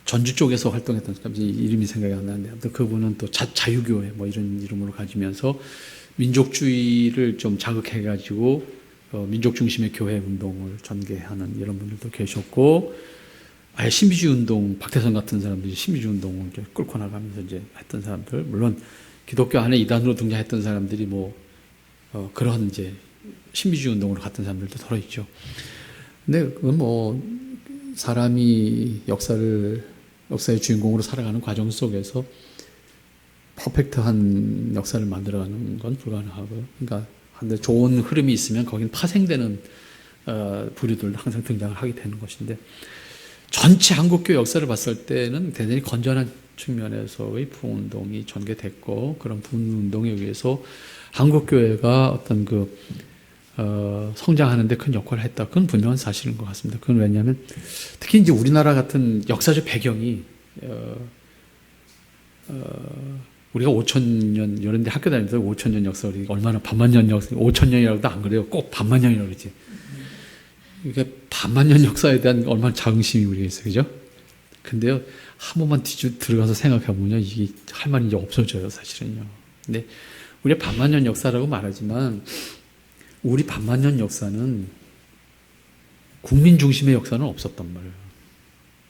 전주 쪽에서 활동했던 사람, 이름이 생각이 안 나는데, 아무튼 그분은 또 자유교회 뭐 이런 이름으로 가지면서 민족주의를 좀 자극해가지고 민족 중심의 교회 운동을 전개하는 이런 분들도 계셨고, 아예 신비주의 운동, 박태선 같은 사람들이 신비주의 운동을 이제 끌고 나가면서 이제 했던 사람들, 물론 기독교 안에 이단으로 등장했던 사람들이 뭐 그런 이제 신비주의 운동으로 갔던 사람들도 덜어 있죠. 근데 그건 뭐 사람이 역사의 주인공으로 살아가는 과정 속에서 퍼펙트한 역사를 만들어가는 건 불가능하고요. 그러니까 한데 좋은 흐름이 있으면 거긴 파생되는 부류들도 항상 등장을 하게 되는 것인데, 전체 한국교 역사를 봤을 때는 대단히 건전한 측면에서의 부흥운동이 전개됐고, 그런 부흥운동에 의해서 한국교회가 어떤 성장하는데 큰 역할을 했다. 그건 분명한 사실인 것 같습니다. 그건 왜냐하면 특히 이제 우리나라 같은 역사적 배경이 우리가 5,000년 이런 데 학교 다니면서 5,000년 역사, 우리가 얼마나 반만년 역사, 5,000년이라고도 안 그래요. 꼭 반만년이라고 그러지. 이게 반만년 역사에 대한 얼마나 자긍심이 우리가 있어요. 그죠? 근데요, 한 번만 들어가서 생각해보면 이게 할 말이 이제 없어져요, 사실은요. 근데 우리가 반만년 역사라고 말하지만, 우리 반만년 역사는 국민 중심의 역사는 없었단 말이에요.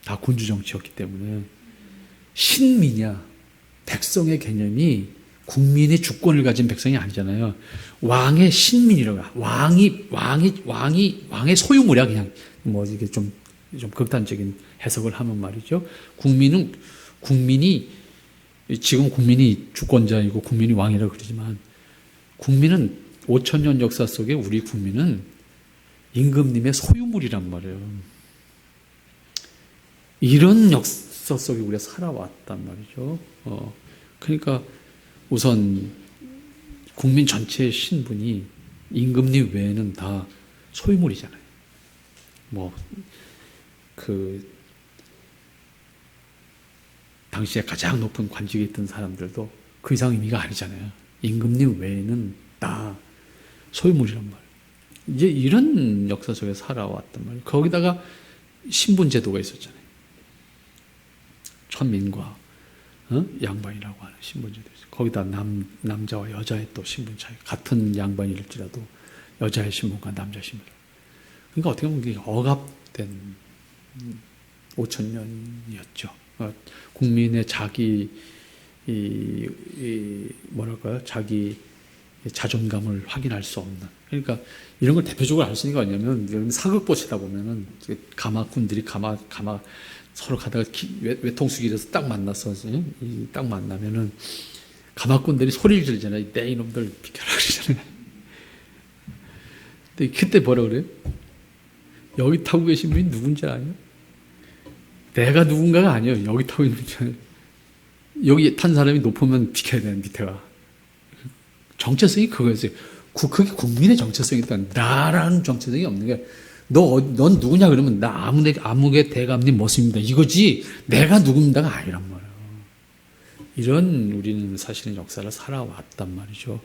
다 군주 정치였기 때문에. 신민이야. 백성의 개념이 국민의 주권을 가진 백성이 아니잖아요. 왕의 신민이라고. 왕의 소유물이야, 그냥. 뭐, 이게 좀 극단적인 해석을 하면 말이죠. 지금 국민이 주권자이고 국민이 왕이라고 그러지만, 국민은 5,000년 역사 속에 우리 국민은 임금님의 소유물이란 말이에요. 이런 역사 속에 우리가 살아왔단 말이죠. 그러니까 우선 국민 전체의 신분이 임금님 외에는 다 소유물이잖아요. 당시에 가장 높은 관직에 있던 사람들도 그 이상 의미가 아니잖아요. 임금님 외에는 다 소유물이란 말이에요. 이제 이런 역사 속에 살아왔단 말이에요. 거기다가 신분제도가 있었잖아요. 천민과 양반이라고 하는 신분제도 있어요. 거기다 남자와 여자의 또 신분 차이. 같은 양반일지라도 여자의 신분과 남자의 신분. 그러니까 어떻게 보면 이게 억압된 5,000년이었죠. 국민의 자기 자기 자존감을 확인할 수 없는. 그러니까 이런 걸 대표적으로 알 수 있는 게 뭐냐면, 사극보시다 보면은 가마꾼들이 서로 가다가 외통수길에서 딱 만나서 딱 만나면은 가마꾼들이 소리를 지르잖아요. 내 이놈들 비켜라 그러잖아요. 근데 그때 뭐라 그래요? 여기 타고 계신 분이 누군지 아냐? 내가 누군가가 아니에요. 여기 타고 있는 분이. 여기 탄 사람이 높으면 비켜야 되는, 밑에가. 정체성이 그거였어요. 그게 국민의 정체성이 있다. 나라는 정체성이 없는 게, 넌 누구냐 그러면 나 아무개 대감님 모습입니다. 이거지 내가 누굽니다가 아니란 말이에요. 이런 우리는 사실은 역사를 살아왔단 말이죠.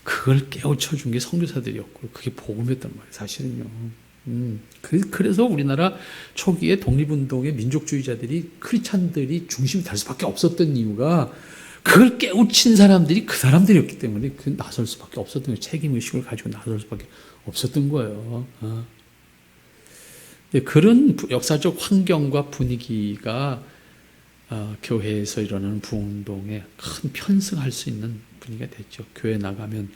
그걸 깨우쳐준 게 선교사들이었고, 그게 복음이었단 말이에요. 사실은요. 그래서 우리나라 초기에 독립운동의 민족주의자들이 크리스찬들이 중심이 될 수밖에 없었던 이유가, 그걸 깨우친 사람들이 그 사람들이었기 때문에 나설 수밖에 없었던 거예요. 책임의식을 가지고 나설 수밖에 없었던 거예요. 그런 역사적 환경과 분위기가 교회에서 일어나는 부흥운동에 큰 편승할 수 있는 분위기가 됐죠. 교회 나가면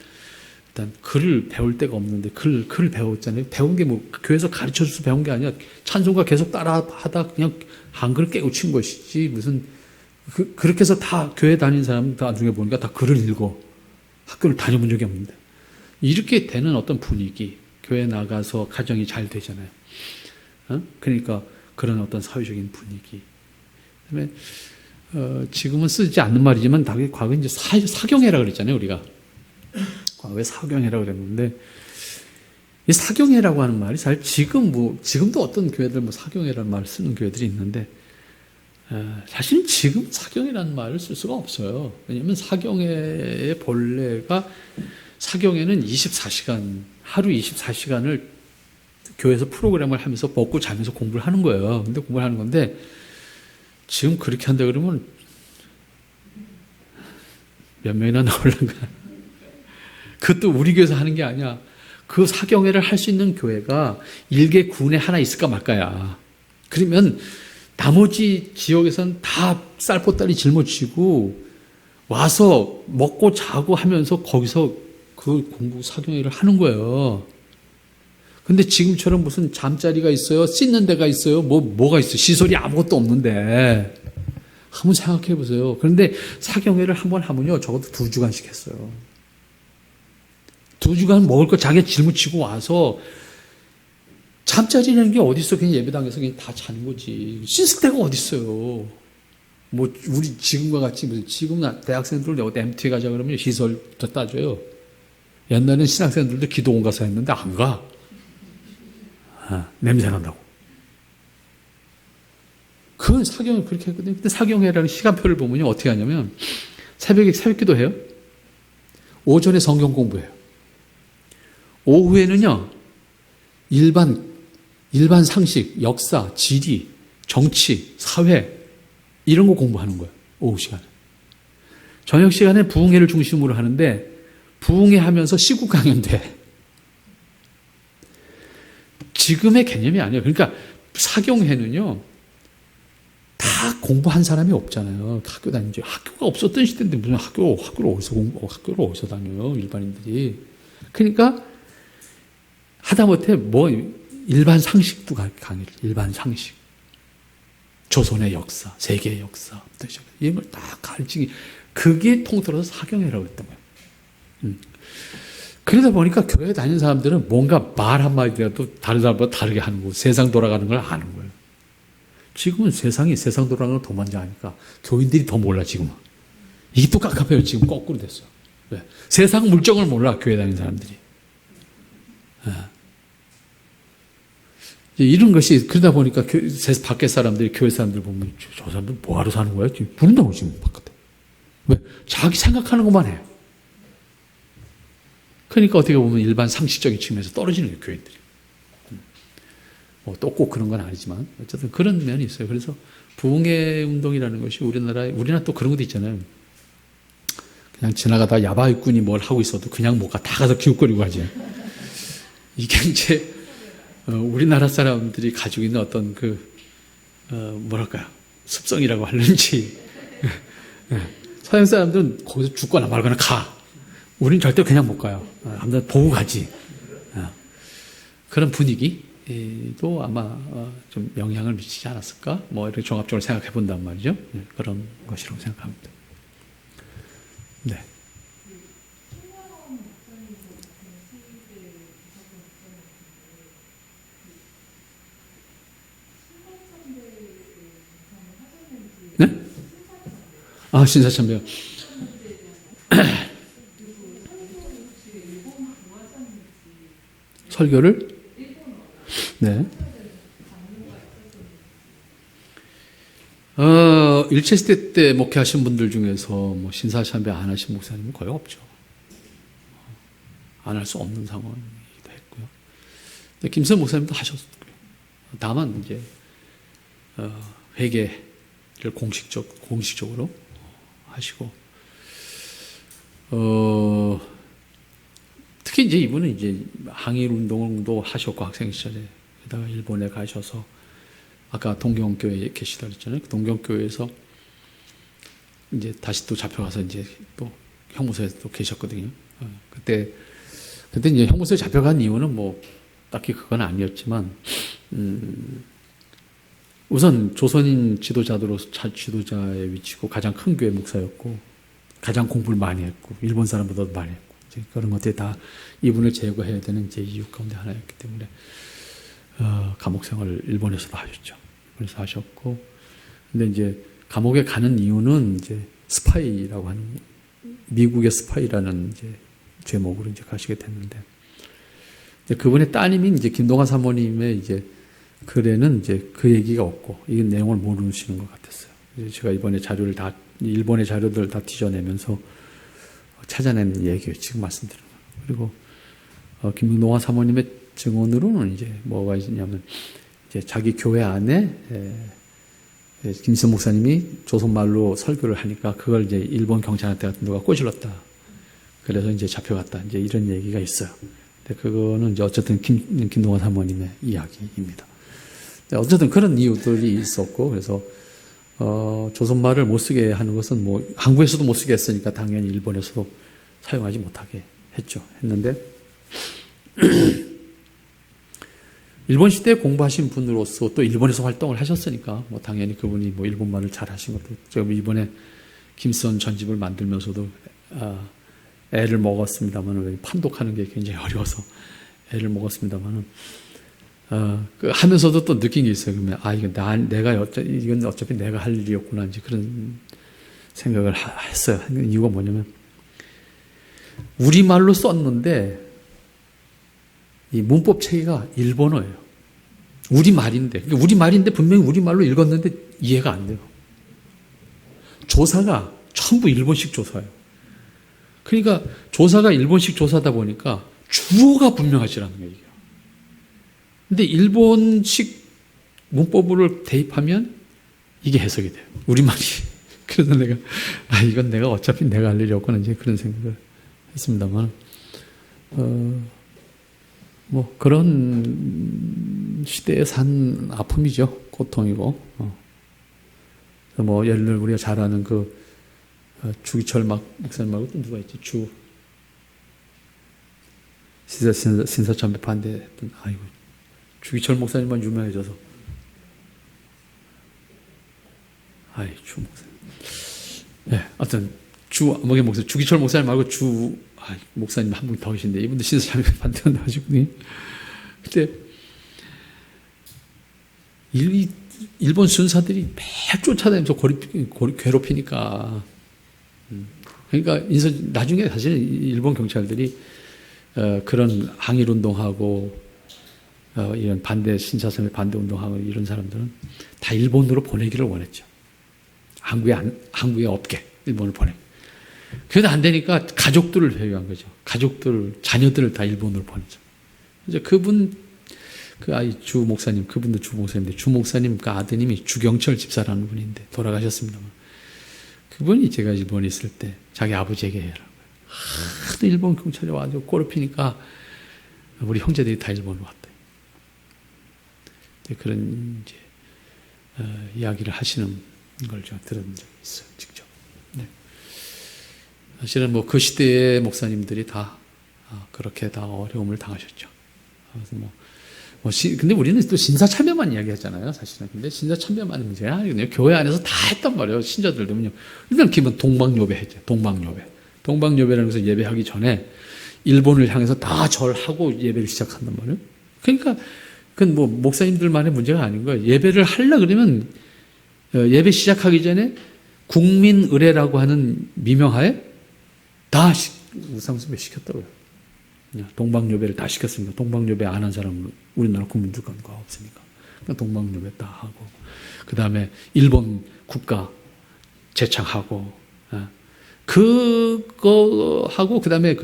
일단 글을 배울 데가 없는데 글을 배웠잖아요. 배운 게 뭐 교회에서 가르쳐줘서 배운 게 아니라 찬송가 계속 따라하다 그냥 한글 깨우친 것이지, 무슨 그렇게 해서 다 교회 다닌 사람 나중에 보니까 다 글을 읽어. 학교를 다녀본 적이 없는데. 이렇게 되는 어떤 분위기, 교회 나가서 가정이 잘 되잖아요. 그러니까 그런 어떤 사회적인 분위기. 그다음에 지금은 쓰지 않는 말이지만 과거에 이제 사경회라 그랬잖아요, 우리가. 과거에 사경회라 그랬는데 이 사경회라고 하는 말이 사실 지금도 어떤 교회들 사경회라는 말을 쓰는 교회들이 있는데 사실은 지금 사경회라는 말을 쓸 수가 없어요. 왜냐하면 사경회의 본래가 사경회는 24시간 하루 24시간을 교회에서 프로그램을 하면서 먹고 자면서 공부를 하는 거예요. 근데 공부를 하는 건데 지금 그렇게 한다 그러면 몇 명이나 나올란가? 그것도 우리 교회에서 하는 게 아니야. 그 사경회를 할 수 있는 교회가 일개 군에 하나 있을까 말까야. 그러면 나머지 지역에서는 다 쌀포다리 짊어지고 와서 먹고 자고 하면서 거기서 그 공부 사경회를 하는 거예요. 근데 지금처럼 무슨 잠자리가 있어요? 씻는 데가 있어요? 뭐가 있어요? 시설이 아무것도 없는데. 한번 생각해 보세요. 그런데 사경회를 한번 하면요, 적어도 2주간씩 했어요. 2주간 먹을 거 자기가 짊어지고 와서 잠자리라는 게 어디 있어? 그냥 예배당에서 그냥 다 자는 거지. 씻을 데가 어디 있어요? 우리 지금과 같이 지금 대학생들 어디 MT 가자 그러면 시설부터 따져요. 옛날에는 신학생들도 기도원 가서 했는데 안 가. 냄새 난다고. 그건 사경을 그렇게 했거든요. 근데 사경회라는 시간표를 보면요, 어떻게 하냐면 새벽에 새벽 기도해요. 오전에 성경 공부해요. 오후에는요, 일반 상식, 역사, 지리, 정치, 사회, 이런 거 공부하는 거예요. 오후 시간에. 저녁 시간에 부흥회를 중심으로 하는데, 부흥회 하면서 시국 강연돼. 지금의 개념이 아니에요. 그러니까 사경회는요, 다 공부한 사람이 없잖아요. 학교 다니죠. 학교가 없었던 시대인데 무슨 학교를 어디서 다녀요, 일반인들이. 그러니까 하다못해 일반 상식도 강의를, 일반 상식. 조선의 역사, 세계의 역사, 이런 걸 다 가르치기. 그게 통틀어서 사경회라고 했던 거예요. 그러다 보니까 교회 다니는 사람들은 뭔가 말 한마디라도 다른 사람보다 다르게 하는 거고, 세상 돌아가는 걸 아는 거예요. 지금은 세상 돌아가는 걸 더 먼저 아니까 교인들이 더 몰라, 지금은. 이게 또 깝깝해요. 지금 거꾸로 됐어요. 왜? 세상 물정을 몰라, 교회 다니는 사람들이. 이런 것이, 그러다 보니까 밖에 사람들이, 교회 사람들 보면 저 사람들 뭐하러 사는 거야? 지금 부른다고, 지금 바깥에. 왜? 자기 생각하는 것만 해. 그러니까 어떻게 보면 일반 상식적인 측면에서 떨어지는 거예요, 교인들이. 또 꼭 그런 건 아니지만 어쨌든 그런 면이 있어요. 그래서 부흥회 운동이라는 것이 우리나라 또 그런 것도 있잖아요. 그냥 지나가다 야바이꾼이 뭘 하고 있어도 그냥 못 가. 다 가서 기웃거리고 하지. 이게 이제 우리나라 사람들이 가지고 있는 어떤 뭐랄까요, 습성이라고 하는지. 서양 사람들은 거기서 죽거나 말거나 가. 우린 절대 그냥 못 가요. 아무튼 보고 가지. 그런 분위기도 아마 좀 영향을 미치지 않았을까? 이렇게 종합적으로 생각해 본단 말이죠. 그런 것이라고 생각합니다. 네. 네? 신사참배요. 설교를? 네. 일체시대 때 목회하신 분들 중에서 신사참배 안 하신 목사님은 거의 없죠. 안 할 수 없는 상황이기도 했고요. 근데 김선 목사님도 하셨고요. 다만 이제 회개를 공식적으로 하시고, 특히 이제 이분은 이제 항일 운동도 하셨고, 학생 시절에 게다가 일본에 가셔서 아까 동경교회에 계시다 그랬잖아요. 그 동경교회에서 이제 다시 또 잡혀가서 이제 또 형무소에 또 계셨거든요. 그때 이제 형무소에 잡혀간 이유는 딱히 그건 아니었지만, 우선 조선인 지도자의 위치고 가장 큰 교회 목사였고, 가장 공부를 많이 했고, 일본 사람보다도 많이 했고, 이제 그런 것들이 다 이분을 제거해야 되는 이제 이유 가운데 하나였기 때문에, 감옥 생활을 일본에서도 하셨죠. 일본에서 하셨고, 근데 이제 감옥에 가는 이유는 이제 스파이라고 하는, 미국의 스파이라는 이제 제목으로 이제 가시게 됐는데, 이제 그분의 따님이 이제 김동환 사모님의 이제 글에는 이제 그 얘기가 없고, 이 내용을 모르시는 것 같았어요. 제가 이번에 일본의 자료들을 다 뒤져내면서 찾아낸 얘기예요. 지금 말씀드린 거. 그리고 김동환 사모님의 증언으로는 이제 뭐가 있냐면, 이제 자기 교회 안에 김선 목사님이 조선말로 설교를 하니까 그걸 이제 일본 경찰한테 누가 꼬질렀다. 그래서 이제 잡혀갔다. 이제 이런 얘기가 있어요. 근데 그거는 이제 어쨌든 김동환 사모님의 이야기입니다. 어쨌든 그런 이유들이 있었고, 그래서 조선말을 못 쓰게 하는 것은 뭐 한국에서도 못 쓰게 했으니까 당연히 일본에서도 사용하지 못하게 했는데 일본 시대에 공부하신 분으로서 또 일본에서 활동을 하셨으니까 뭐 당연히 그분이 뭐 일본말을 잘 하신 것도, 제가 이번에 김선 전집을 만들면서도 애를 먹었습니다만, 판독하는 게 굉장히 어려워서 애를 먹었습니다만, 하면서도 또 느낀 게 있어요. 그러면 이건 어차피 내가 할 일이었구나, 이제 그런 생각을 했어요. 이유가 뭐냐면, 우리말로 썼는데 이 문법 체계가 일본어예요. 우리말인데 분명히 우리말로 읽었는데 이해가 안 돼요. 조사가 전부 일본식 조사예요. 그러니까 조사가 일본식 조사다 보니까 주어가 분명하지 않은 거예요. 근데 일본식 문법을 대입하면 이게 해석이 돼요. 우리말이. 그래서 내가 이건 내가 어차피 내가 할 일이었구나, 이제 그런 생각을 했습니다만, 뭐 그런 시대에 산 아픔이죠. 고통이고. 뭐 예를 들어 우리가 잘 아는 주기철 목사님 말고 또 누가 있지? 신사참배 반대 분. 아이고, 주기철 목사님만 유명해져서. 주 목사님. 하여튼 주기철 목사님 말고 목사님 한 분 더 계신데, 이분도 신사참배 반대로 나가지고. 그때 일본 순사들이 매 쫓아다니면서 괴롭히니까. 그러니까 나중에 사실 일본 경찰들이 그런 항일 운동하고 이런 신사참배 반대 운동하고 이런 사람들은 다 일본으로 보내기를 원했죠. 한국에 없게 일본을 보내고. 그래도 안 되니까 가족들을 회유한 거죠. 자녀들을 다 일본으로 보내죠. 이제 주 목사님, 그분도 주 목사님인데, 주 목사님 아드님이 주경철 집사라는 분인데 돌아가셨습니다만, 그분이 제가 일본에 있을 때 자기 아버지에게 얘기를 한 거예요. 하도 일본 경찰이 와서 꼬르피니까 우리 형제들이 다 일본으로 왔다. 그런 이제 이야기를 하시는 걸 제가 들은 적이 있어요, 직접. 네. 사실은 뭐 그 시대의 목사님들이 다 그렇게 다 어려움을 당하셨죠. 그래서 근데 우리는 또 신사참배만 이야기하잖아요, 사실은. 근데 신사참배만 문제야. 교회 안에서 다 했단 말이에요. 신자들도면요. 일단 기본 동방요배 했죠. 동방요배라는 것을 예배하기 전에 일본을 향해서 다 절하고 예배를 시작한단 말이에요. 그러니까 그건 뭐 목사님들만의 문제가 아닌 거예요. 예배를 하려 그러면 예배 시작하기 전에 국민의례라고 하는 미명하에 다 우상숭배 시켰다고요. 동방요배를 다 시켰습니다. 동방요배 안 한 사람은 우리나라 국민들 가운데 없으니까. 동방요배 다 하고, 그 다음에 일본 국가 제창하고, 그거 하고, 그 다음에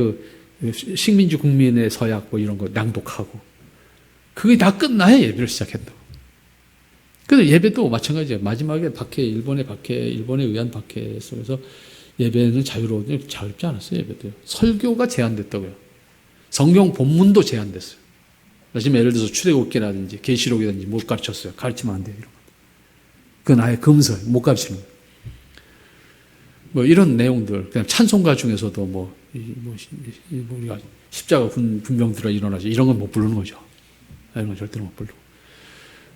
식민지 국민의 서약 뭐 이런 거 낭독하고, 그게 다 끝나야 예배를 시작했다고. 그래서 예배도 마찬가지예요. 마지막에 일본에 의한 박해 속에서 예배는 자유롭지 않았어요, 예배도요. 설교가 제한됐다고요. 성경 본문도 제한됐어요. 지금 예를 들어서 출애굽기라든지 계시록이라든지 못 가르쳤어요. 가르치면 안 돼요, 이런 거. 그건 아예 금서예요. 못 가르치는 거예요. 뭐 이런 내용들, 그냥 찬송가 중에서도 우리가 십자가 분명 들어 일어나지, 이런 건 못 부르는 거죠. 이런 건 절대로 못 부르고.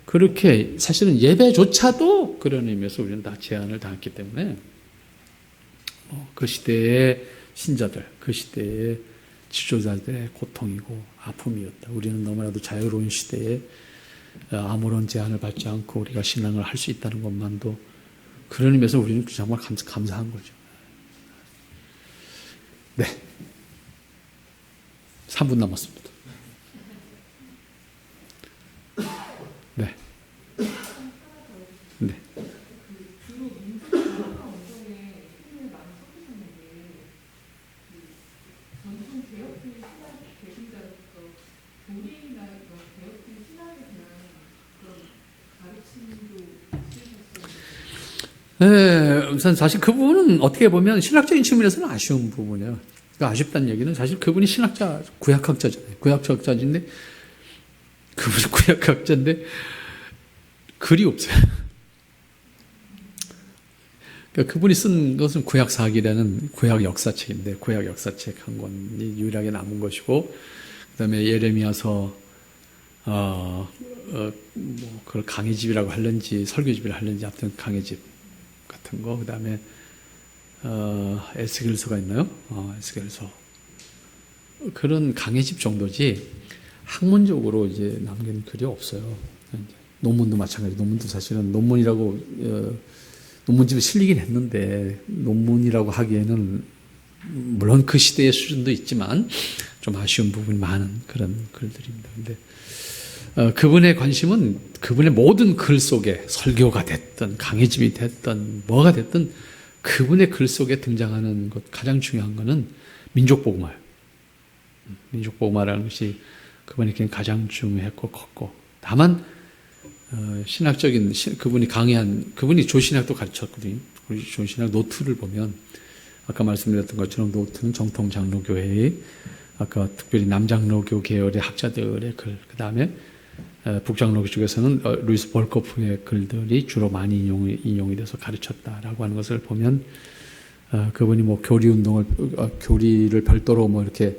그렇게 사실은 예배조차도 그런 의미에서 우리는 다 제한을 당했기 때문에 그 시대의 신자들, 그 시대의 지도자들의 고통이고 아픔이었다. 우리는 너무나도 자유로운 시대에 아무런 제한을 받지 않고 우리가 신앙을 할 수 있다는 것만도 그런 의미에서 우리는 정말 감사한 거죠. 네. 3분 남았습니다. 네. 네. 주로 민주주의와 운동에 힘을 많이 쏟으셨는데 전통 개혁주의 신학 대신자로서 교리나 이런 개혁주의 신학에 대한 그런 가르침도 있으셨어요. 네, 우선 사실 그분은 어떻게 보면 신학적인 측면에서는 아쉬운 부분이에요. 그러니까 아쉽다는 얘기는 사실 그분이 신학자, 구약학자잖아요. 구약학자인데 그분이 구약학자인데 글이 없어요. 그러니까 그분이 쓴 것은 구약사기라는 구약 역사책인데 구약 역사책 한 권이 유일하게 남은 것이고 그다음에 예레미야서 뭐 그걸 강해집이라고 할는지 설교집이라 할는지 아무튼 강해집 같은 거 그다음에 에스겔서가 있나요? 에스겔서 그런 강해집 정도지 학문적으로 이제 남긴 글이 없어요. 논문도 마찬가지. 논문도 사실은 논문이라고 논문집에 실리긴 했는데 논문이라고 하기에는 물론 그 시대의 수준도 있지만 좀 아쉬운 부분이 많은 그런 글들입니다. 근데 그분의 관심은 그분의 모든 글 속에 설교가 됐든 강해집이 됐든 뭐가 됐든 그분의 글 속에 등장하는 것 가장 중요한 것은 민족복음화예요. 민족복음화라는 것이 그분에게는 가장 중요했고 컸고 다만 신학적인 그분이 강의한 그분이 조신학도 가르쳤거든요. 우리 조신학 노트를 보면 아까 말씀드렸던 것처럼 노트는 정통 장로교회의 아까 특별히 남장로교 계열의 학자들의 글, 그 다음에 북장로교 쪽에서는 루이스 볼코프의 글들이 주로 많이 인용이 돼서 가르쳤다라고 하는 것을 보면 그분이 뭐 교리를 별도로 뭐 이렇게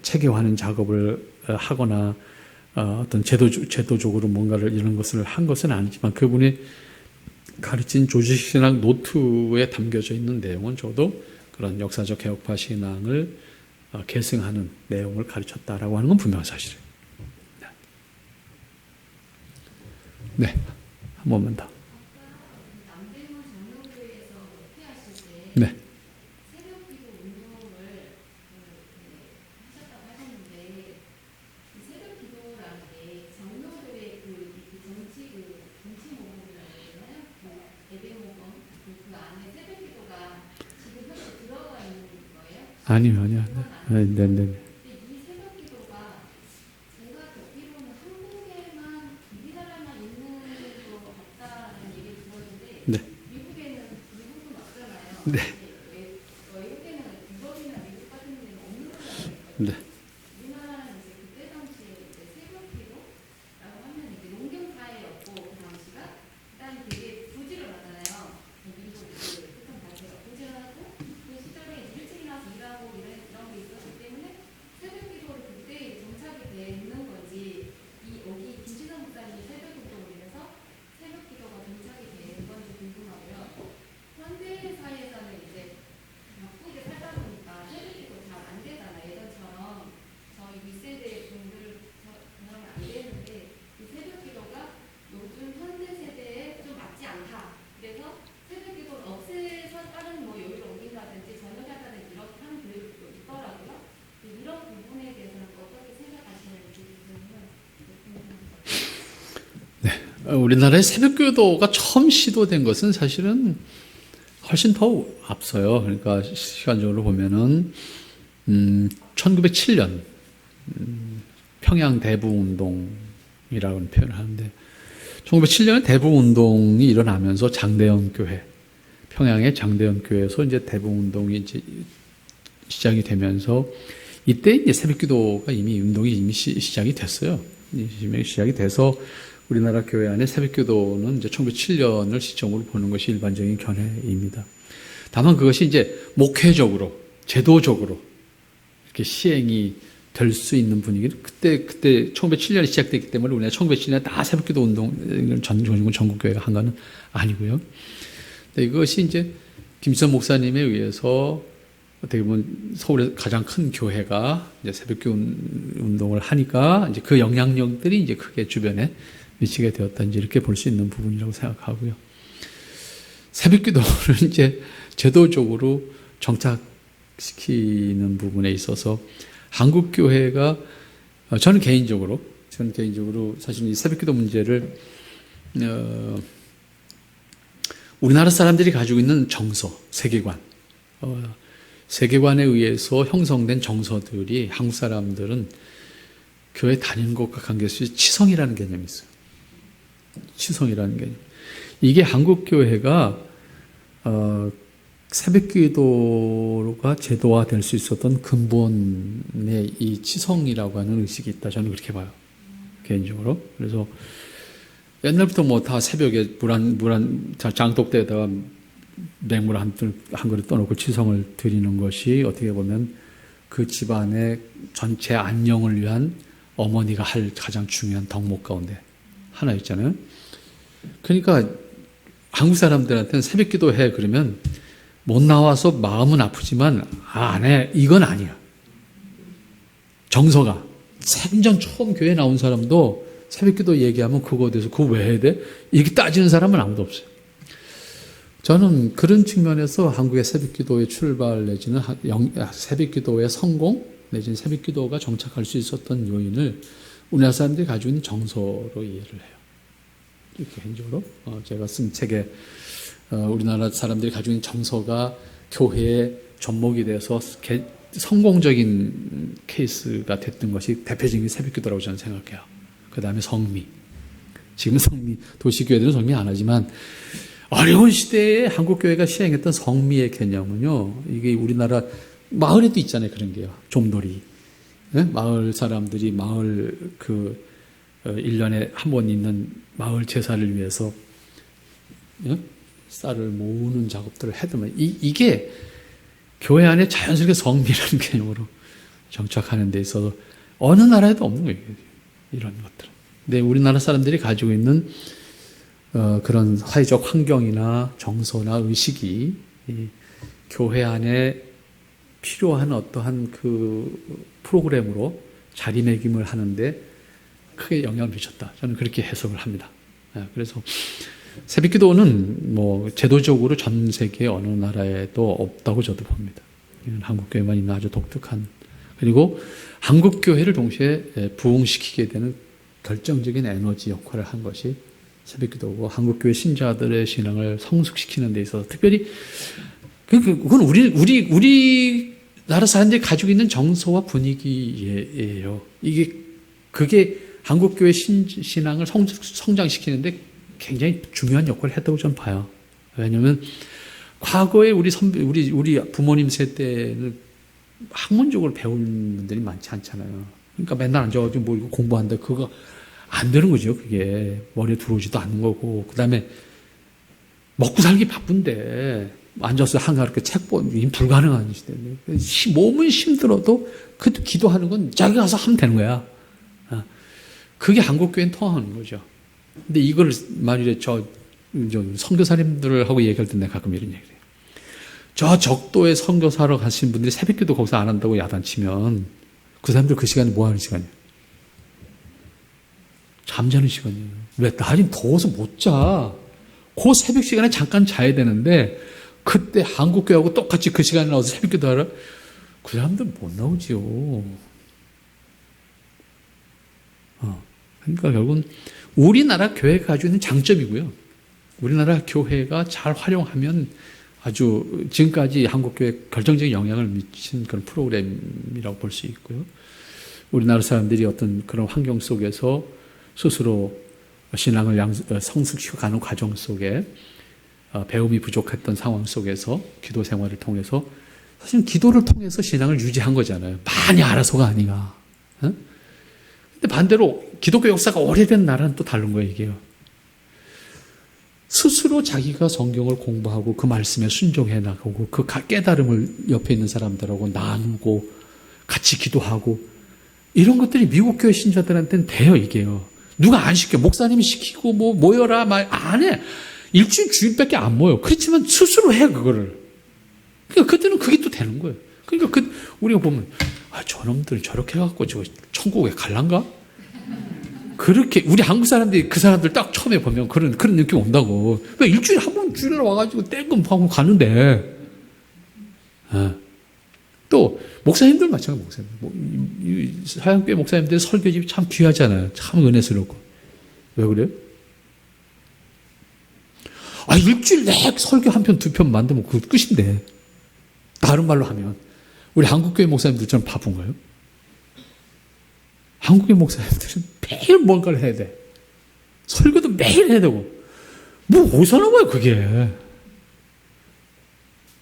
체계화하는 작업을 하거나 어떤 제도적으로 뭔가를 이런 것을 한 것은 아니지만 그분이 가르친 조직신학 노트에 담겨져 있는 내용은 저도 그런 역사적 개혁파 신앙을 계승하는 내용을 가르쳤다라고 하는 건 분명한 사실이에요. 네, 한 번만 더. 남대문 장로교회에서 목회하실 때 네. 새벽기도 운동을 하셨다고 하셨는데 그 새벽기도라는 게 장로들의 정치 모범이라고 해야 되나요? 그 예배 모범 그 안에 새벽기도가 지금 현재 들어가 있는 거예요? 아니요. 네. 근데 이 새벽기도가 제가 듣기로는 한국에만 우리나라만 있는 거 같다는 얘기를 들었는데 네. 미국은 없잖아요. 네. 외국에는 유럽이나 미국 같은 데는 없는 거라고 했거든요. 네. 우리나라는 이제 그때 당시에 이제 새벽기도라고 하면 이제 농경사회였고 그 당시가 일단 되게 부지런하잖아요. 미국 그때 당시에 부지런하고 그 시절에 일찍 일어나서 일하고 이런 게 있었기 때문에 새벽기도를 그때 정착이 되는 건지 여기 김신성 목사님이 새벽운동을 위해서 새벽기도가 정착이 된 건지 궁금하고요. 현대 사회에서는 이제 바쁘게 살다 보니까 새벽기도 잘 안 되잖아요. 예전처럼 저희 윗세대 분들처럼 안 되는데 이 새벽기도가 요즘 현대 세대에 좀 맞지 않다. 그래서 새벽기도를 없애서 다른 뭐 여기로 옮긴다든지 저녁하다든지 이렇게 하는 교육도 있더라고요. 이런 부분에 대해서는 어떻게 생각하시는지 궁금합니다. 우리나라의 새벽기도가 처음 시도된 것은 사실은 훨씬 더 앞서요. 그러니까 시간적으로 보면은 1907년 평양 대부운동이라고 표현을 하는데 1907년에 대부운동이 일어나면서 장대현 교회 평양의 장대현 교회에서 이제 대부운동이 이제 시작이 되면서 이때 이제 새벽기도가 운동이 이미 시작이 됐어요. 시작이 돼서 우리나라 교회 안에 새벽기도는 이제 1907년을 시점으로 보는 것이 일반적인 견해입니다. 다만 그것이 이제 목회적으로, 제도적으로 이렇게 시행이 될 수 있는 분위기는 그때 1907년에 시작됐기 때문에 우리가 1907년에 다 새벽기도 운동을 전국교회가 한 건 아니고요. 근데 이것이 이제 김선 목사님에 의해서 어떻게 보면 서울의 가장 큰 교회가 이제 새벽기도 운동을 하니까 이제 그 영향력들이 이제 크게 주변에 미치게 되었다. 이제 이렇게 볼 수 있는 부분이라고 생각하고요. 새벽기도를 이제 제도적으로 정착시키는 부분에 있어서 한국 교회가 저는 개인적으로 사실 이 새벽기도 문제를 우리나라 사람들이 가지고 있는 정서, 세계관, 세계관에 의해서 형성된 정서들이 한국 사람들은 교회 다니는 것과 관계없이 치성이라는 개념이 있어요. 치성이라는 개념. 이게 한국 교회가 새벽기도가 제도화될 수 있었던 근본의 이 치성이라고 하는 의식이 있다. 저는 그렇게 봐요. 개인적으로. 그래서 옛날부터 뭐 다 새벽에 장독대에다가 맹물 한 그릇 떠놓고 치성을 드리는 것이 어떻게 보면 그 집안의 전체 안녕을 위한 어머니가 할 가장 중요한 덕목 가운데 하나였잖아요. 그러니까 한국 사람들한테는 새벽기도 해 그러면 못 나와서 마음은 아프지만 안 해. 이건 아니야. 정서가 생전 처음 교회 나온 사람도 새벽기도 얘기하면 그거에 대해서 그거 왜 해야 돼? 이렇게 따지는 사람은 아무도 없어요. 저는 그런 측면에서 한국의 새벽기도의 출발 내지는 새벽기도의 성공 내지는 새벽기도가 정착할 수 있었던 요인을 우리나라 사람들이 가지고 있는 정서로 이해를 해요. 이렇게 개인적으로 제가 쓴 책에 우리나라 사람들이 가지고 있는 정서가 교회의 접목이 돼서 성공적인 케이스가 됐던 것이 대표적인 새벽기도라고 저는 생각해요. 그 다음에 성미. 지금 성미, 도시교회들은 성미 안 하지만 어려운 시대에 한국교회가 시행했던 성미의 개념은요, 이게 우리나라 마을에도 있잖아요. 그런 게요. 좀돌이. 네? 마을 사람들이 마을 1년에 한 번 있는 마을 제사를 위해서 네? 쌀을 모으는 작업들을 해두면 이게 교회 안에 자연스럽게 성미라는 개념으로 정착하는 데 있어서 어느 나라에도 없는 거예요. 이런 것들은. 근데 우리나라 사람들이 가지고 있는 그런 사회적 환경이나 정서나 의식이 교회 안에 필요한 어떠한 그 프로그램으로 자리매김을 하는데 크게 영향을 미쳤다. 저는 그렇게 해석을 합니다. 그래서 새벽기도는 뭐 제도적으로 전 세계 어느 나라에도 없다고 저도 봅니다. 이건 한국교회만 있는 아주 독특한, 그리고 한국교회를 동시에 부흥시키게 되는 결정적인 에너지 역할을 한 것이 새벽기도고, 한국교회 신자들의 신앙을 성숙시키는 데 있어서 특별히 그건 우리나라 사람들이 가지고 있는 정서와 분위기예요. 그게 한국교회 신앙을 성장시키는데 굉장히 중요한 역할을 했다고 저는 봐요. 왜냐하면 과거에 우리 부모님 세대는 학문적으로 배운 분들이 많지 않잖아요. 그러니까 맨날 앉아가지고 뭐 이거 공부한다, 그거 안 되는 거죠. 그게 머리에 들어오지도 않는 거고, 그 다음에 먹고 살기 바쁜데 앉아서 한가롭게 책 보는 불가능한 시대인데, 몸은 힘들어도 그 기도하는 건 자기 가서 하면 되는 거야. 그게 한국교회는 통하는 거죠. 근데 이걸 만일에 저 선교사님들하고 얘기할 때 내가 가끔 이런 얘기를 해요. 저 적도에 선교사로 가신 분들이 새벽기도 거기서 안 한다고 야단치면 그 사람들 그 시간에 뭐 하는 시간이에요? 잠자는 시간이에요. 왜? 낮이 더워서 못 자. 그 새벽 시간에 잠깐 자야 되는데 그때 한국교회하고 똑같이 그 시간에 나와서 새벽기도 하라? 그 사람들 못 나오지요. 그러니까 결국은 우리나라 교회가 가지고 있는 장점이고요. 우리나라 교회가 잘 활용하면 아주 지금까지 한국교회에 결정적인 영향을 미친 그런 프로그램이라고 볼 수 있고요. 우리나라 사람들이 어떤 그런 환경 속에서 스스로 신앙을 성숙시켜 가는 과정 속에 배움이 부족했던 상황 속에서 기도 생활을 통해서, 사실 기도를 통해서 신앙을 유지한 거잖아요. 많이 알아서가 아니라. 근데 반대로 기독교 역사가 오래된 나라는 또 다른 거예요, 이게요. 스스로 자기가 성경을 공부하고 그 말씀에 순종해 나가고 그 깨달음을 옆에 있는 사람들하고 나누고 같이 기도하고 이런 것들이 미국 교회 신자들한테는 돼요, 이게요. 누가 안 시켜. 목사님이 시키고 뭐 모여라 말 안 해. 일주일 주일밖에 안 모여. 그렇지만 스스로 해, 그거를. 그러니까 그때는 그게 또 되는 거예요. 그러니까 우리가 보면 저놈들 저렇게 해갖고 저 천국에 갈란가? 그렇게 우리 한국 사람들이 그 사람들 딱 처음에 보면 그런 느낌 온다고. 왜 일주일에 한 번 주일에 와가지고 땡금하고 가는데. 또 목사님들 마찬가지. 목사님 사양교회 목사님들 설교집이 참 귀하잖아요. 참 은혜스럽고. 왜 그래요? 일주일 내내 설교 한 편, 두 편 만들면 그거 끝인데. 다른 말로 하면 우리 한국교회 목사님들처럼 바쁜가요? 한국교회 목사님들은 매일 뭔가를 해야 돼. 설교도 매일 해야 되고. 어디서 나와요 그게.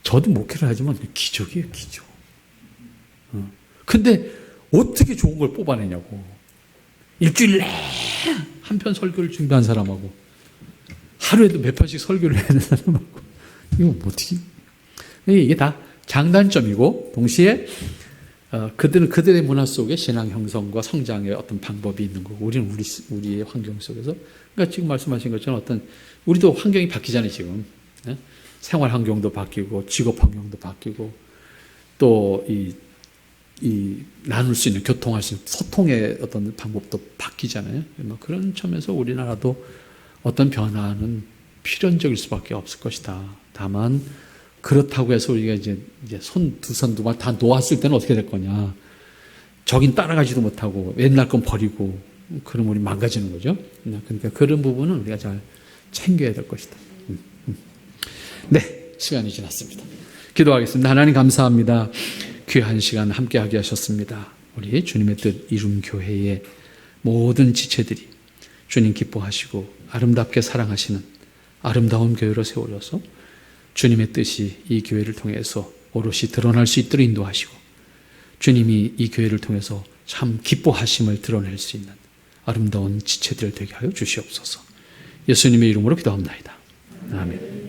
저도 목회를 하지만 기적이에요, 기적. 근데 어떻게 좋은 걸 뽑아내냐고. 일주일 내내 한 편 설교를 준비한 사람하고 하루에도 몇 편씩 설교를 해야 되는 사람하고 이거 어떻게. 이게 다 장단점이고 동시에 그들은 그들의 문화 속에 신앙 형성과 성장의 어떤 방법이 있는 거고 우리는 우리의 환경 속에서 그러니까 지금 말씀하신 것처럼 우리도 환경이 바뀌잖아요 지금. 생활 환경도 바뀌고 직업 환경도 바뀌고 또 나눌 수 있는 교통할 수 있는 소통의 어떤 방법도 바뀌잖아요. 그런 점에서 우리나라도 어떤 변화는 필연적일 수밖에 없을 것이다. 다만 그렇다고 해서 우리가 이제 두 손 두 발 다 놓았을 때는 어떻게 될 거냐. 저긴 따라가지도 못하고 옛날 건 버리고 그럼 우리 망가지는 거죠. 그러니까 그런 부분은 우리가 잘 챙겨야 될 것이다. 네, 시간이 지났습니다. 기도하겠습니다. 하나님 감사합니다. 귀한 시간 함께하게 하셨습니다. 우리 주님의 뜻 이룬 교회의 모든 지체들이 주님 기뻐하시고 아름답게 사랑하시는 아름다운 교회로 세워져서 주님의 뜻이 이 교회를 통해서 오롯이 드러날 수 있도록 인도하시고 주님이 이 교회를 통해서 참 기뻐하심을 드러낼 수 있는 아름다운 지체들 되게 하여 주시옵소서. 예수님의 이름으로 기도합니다. 아멘.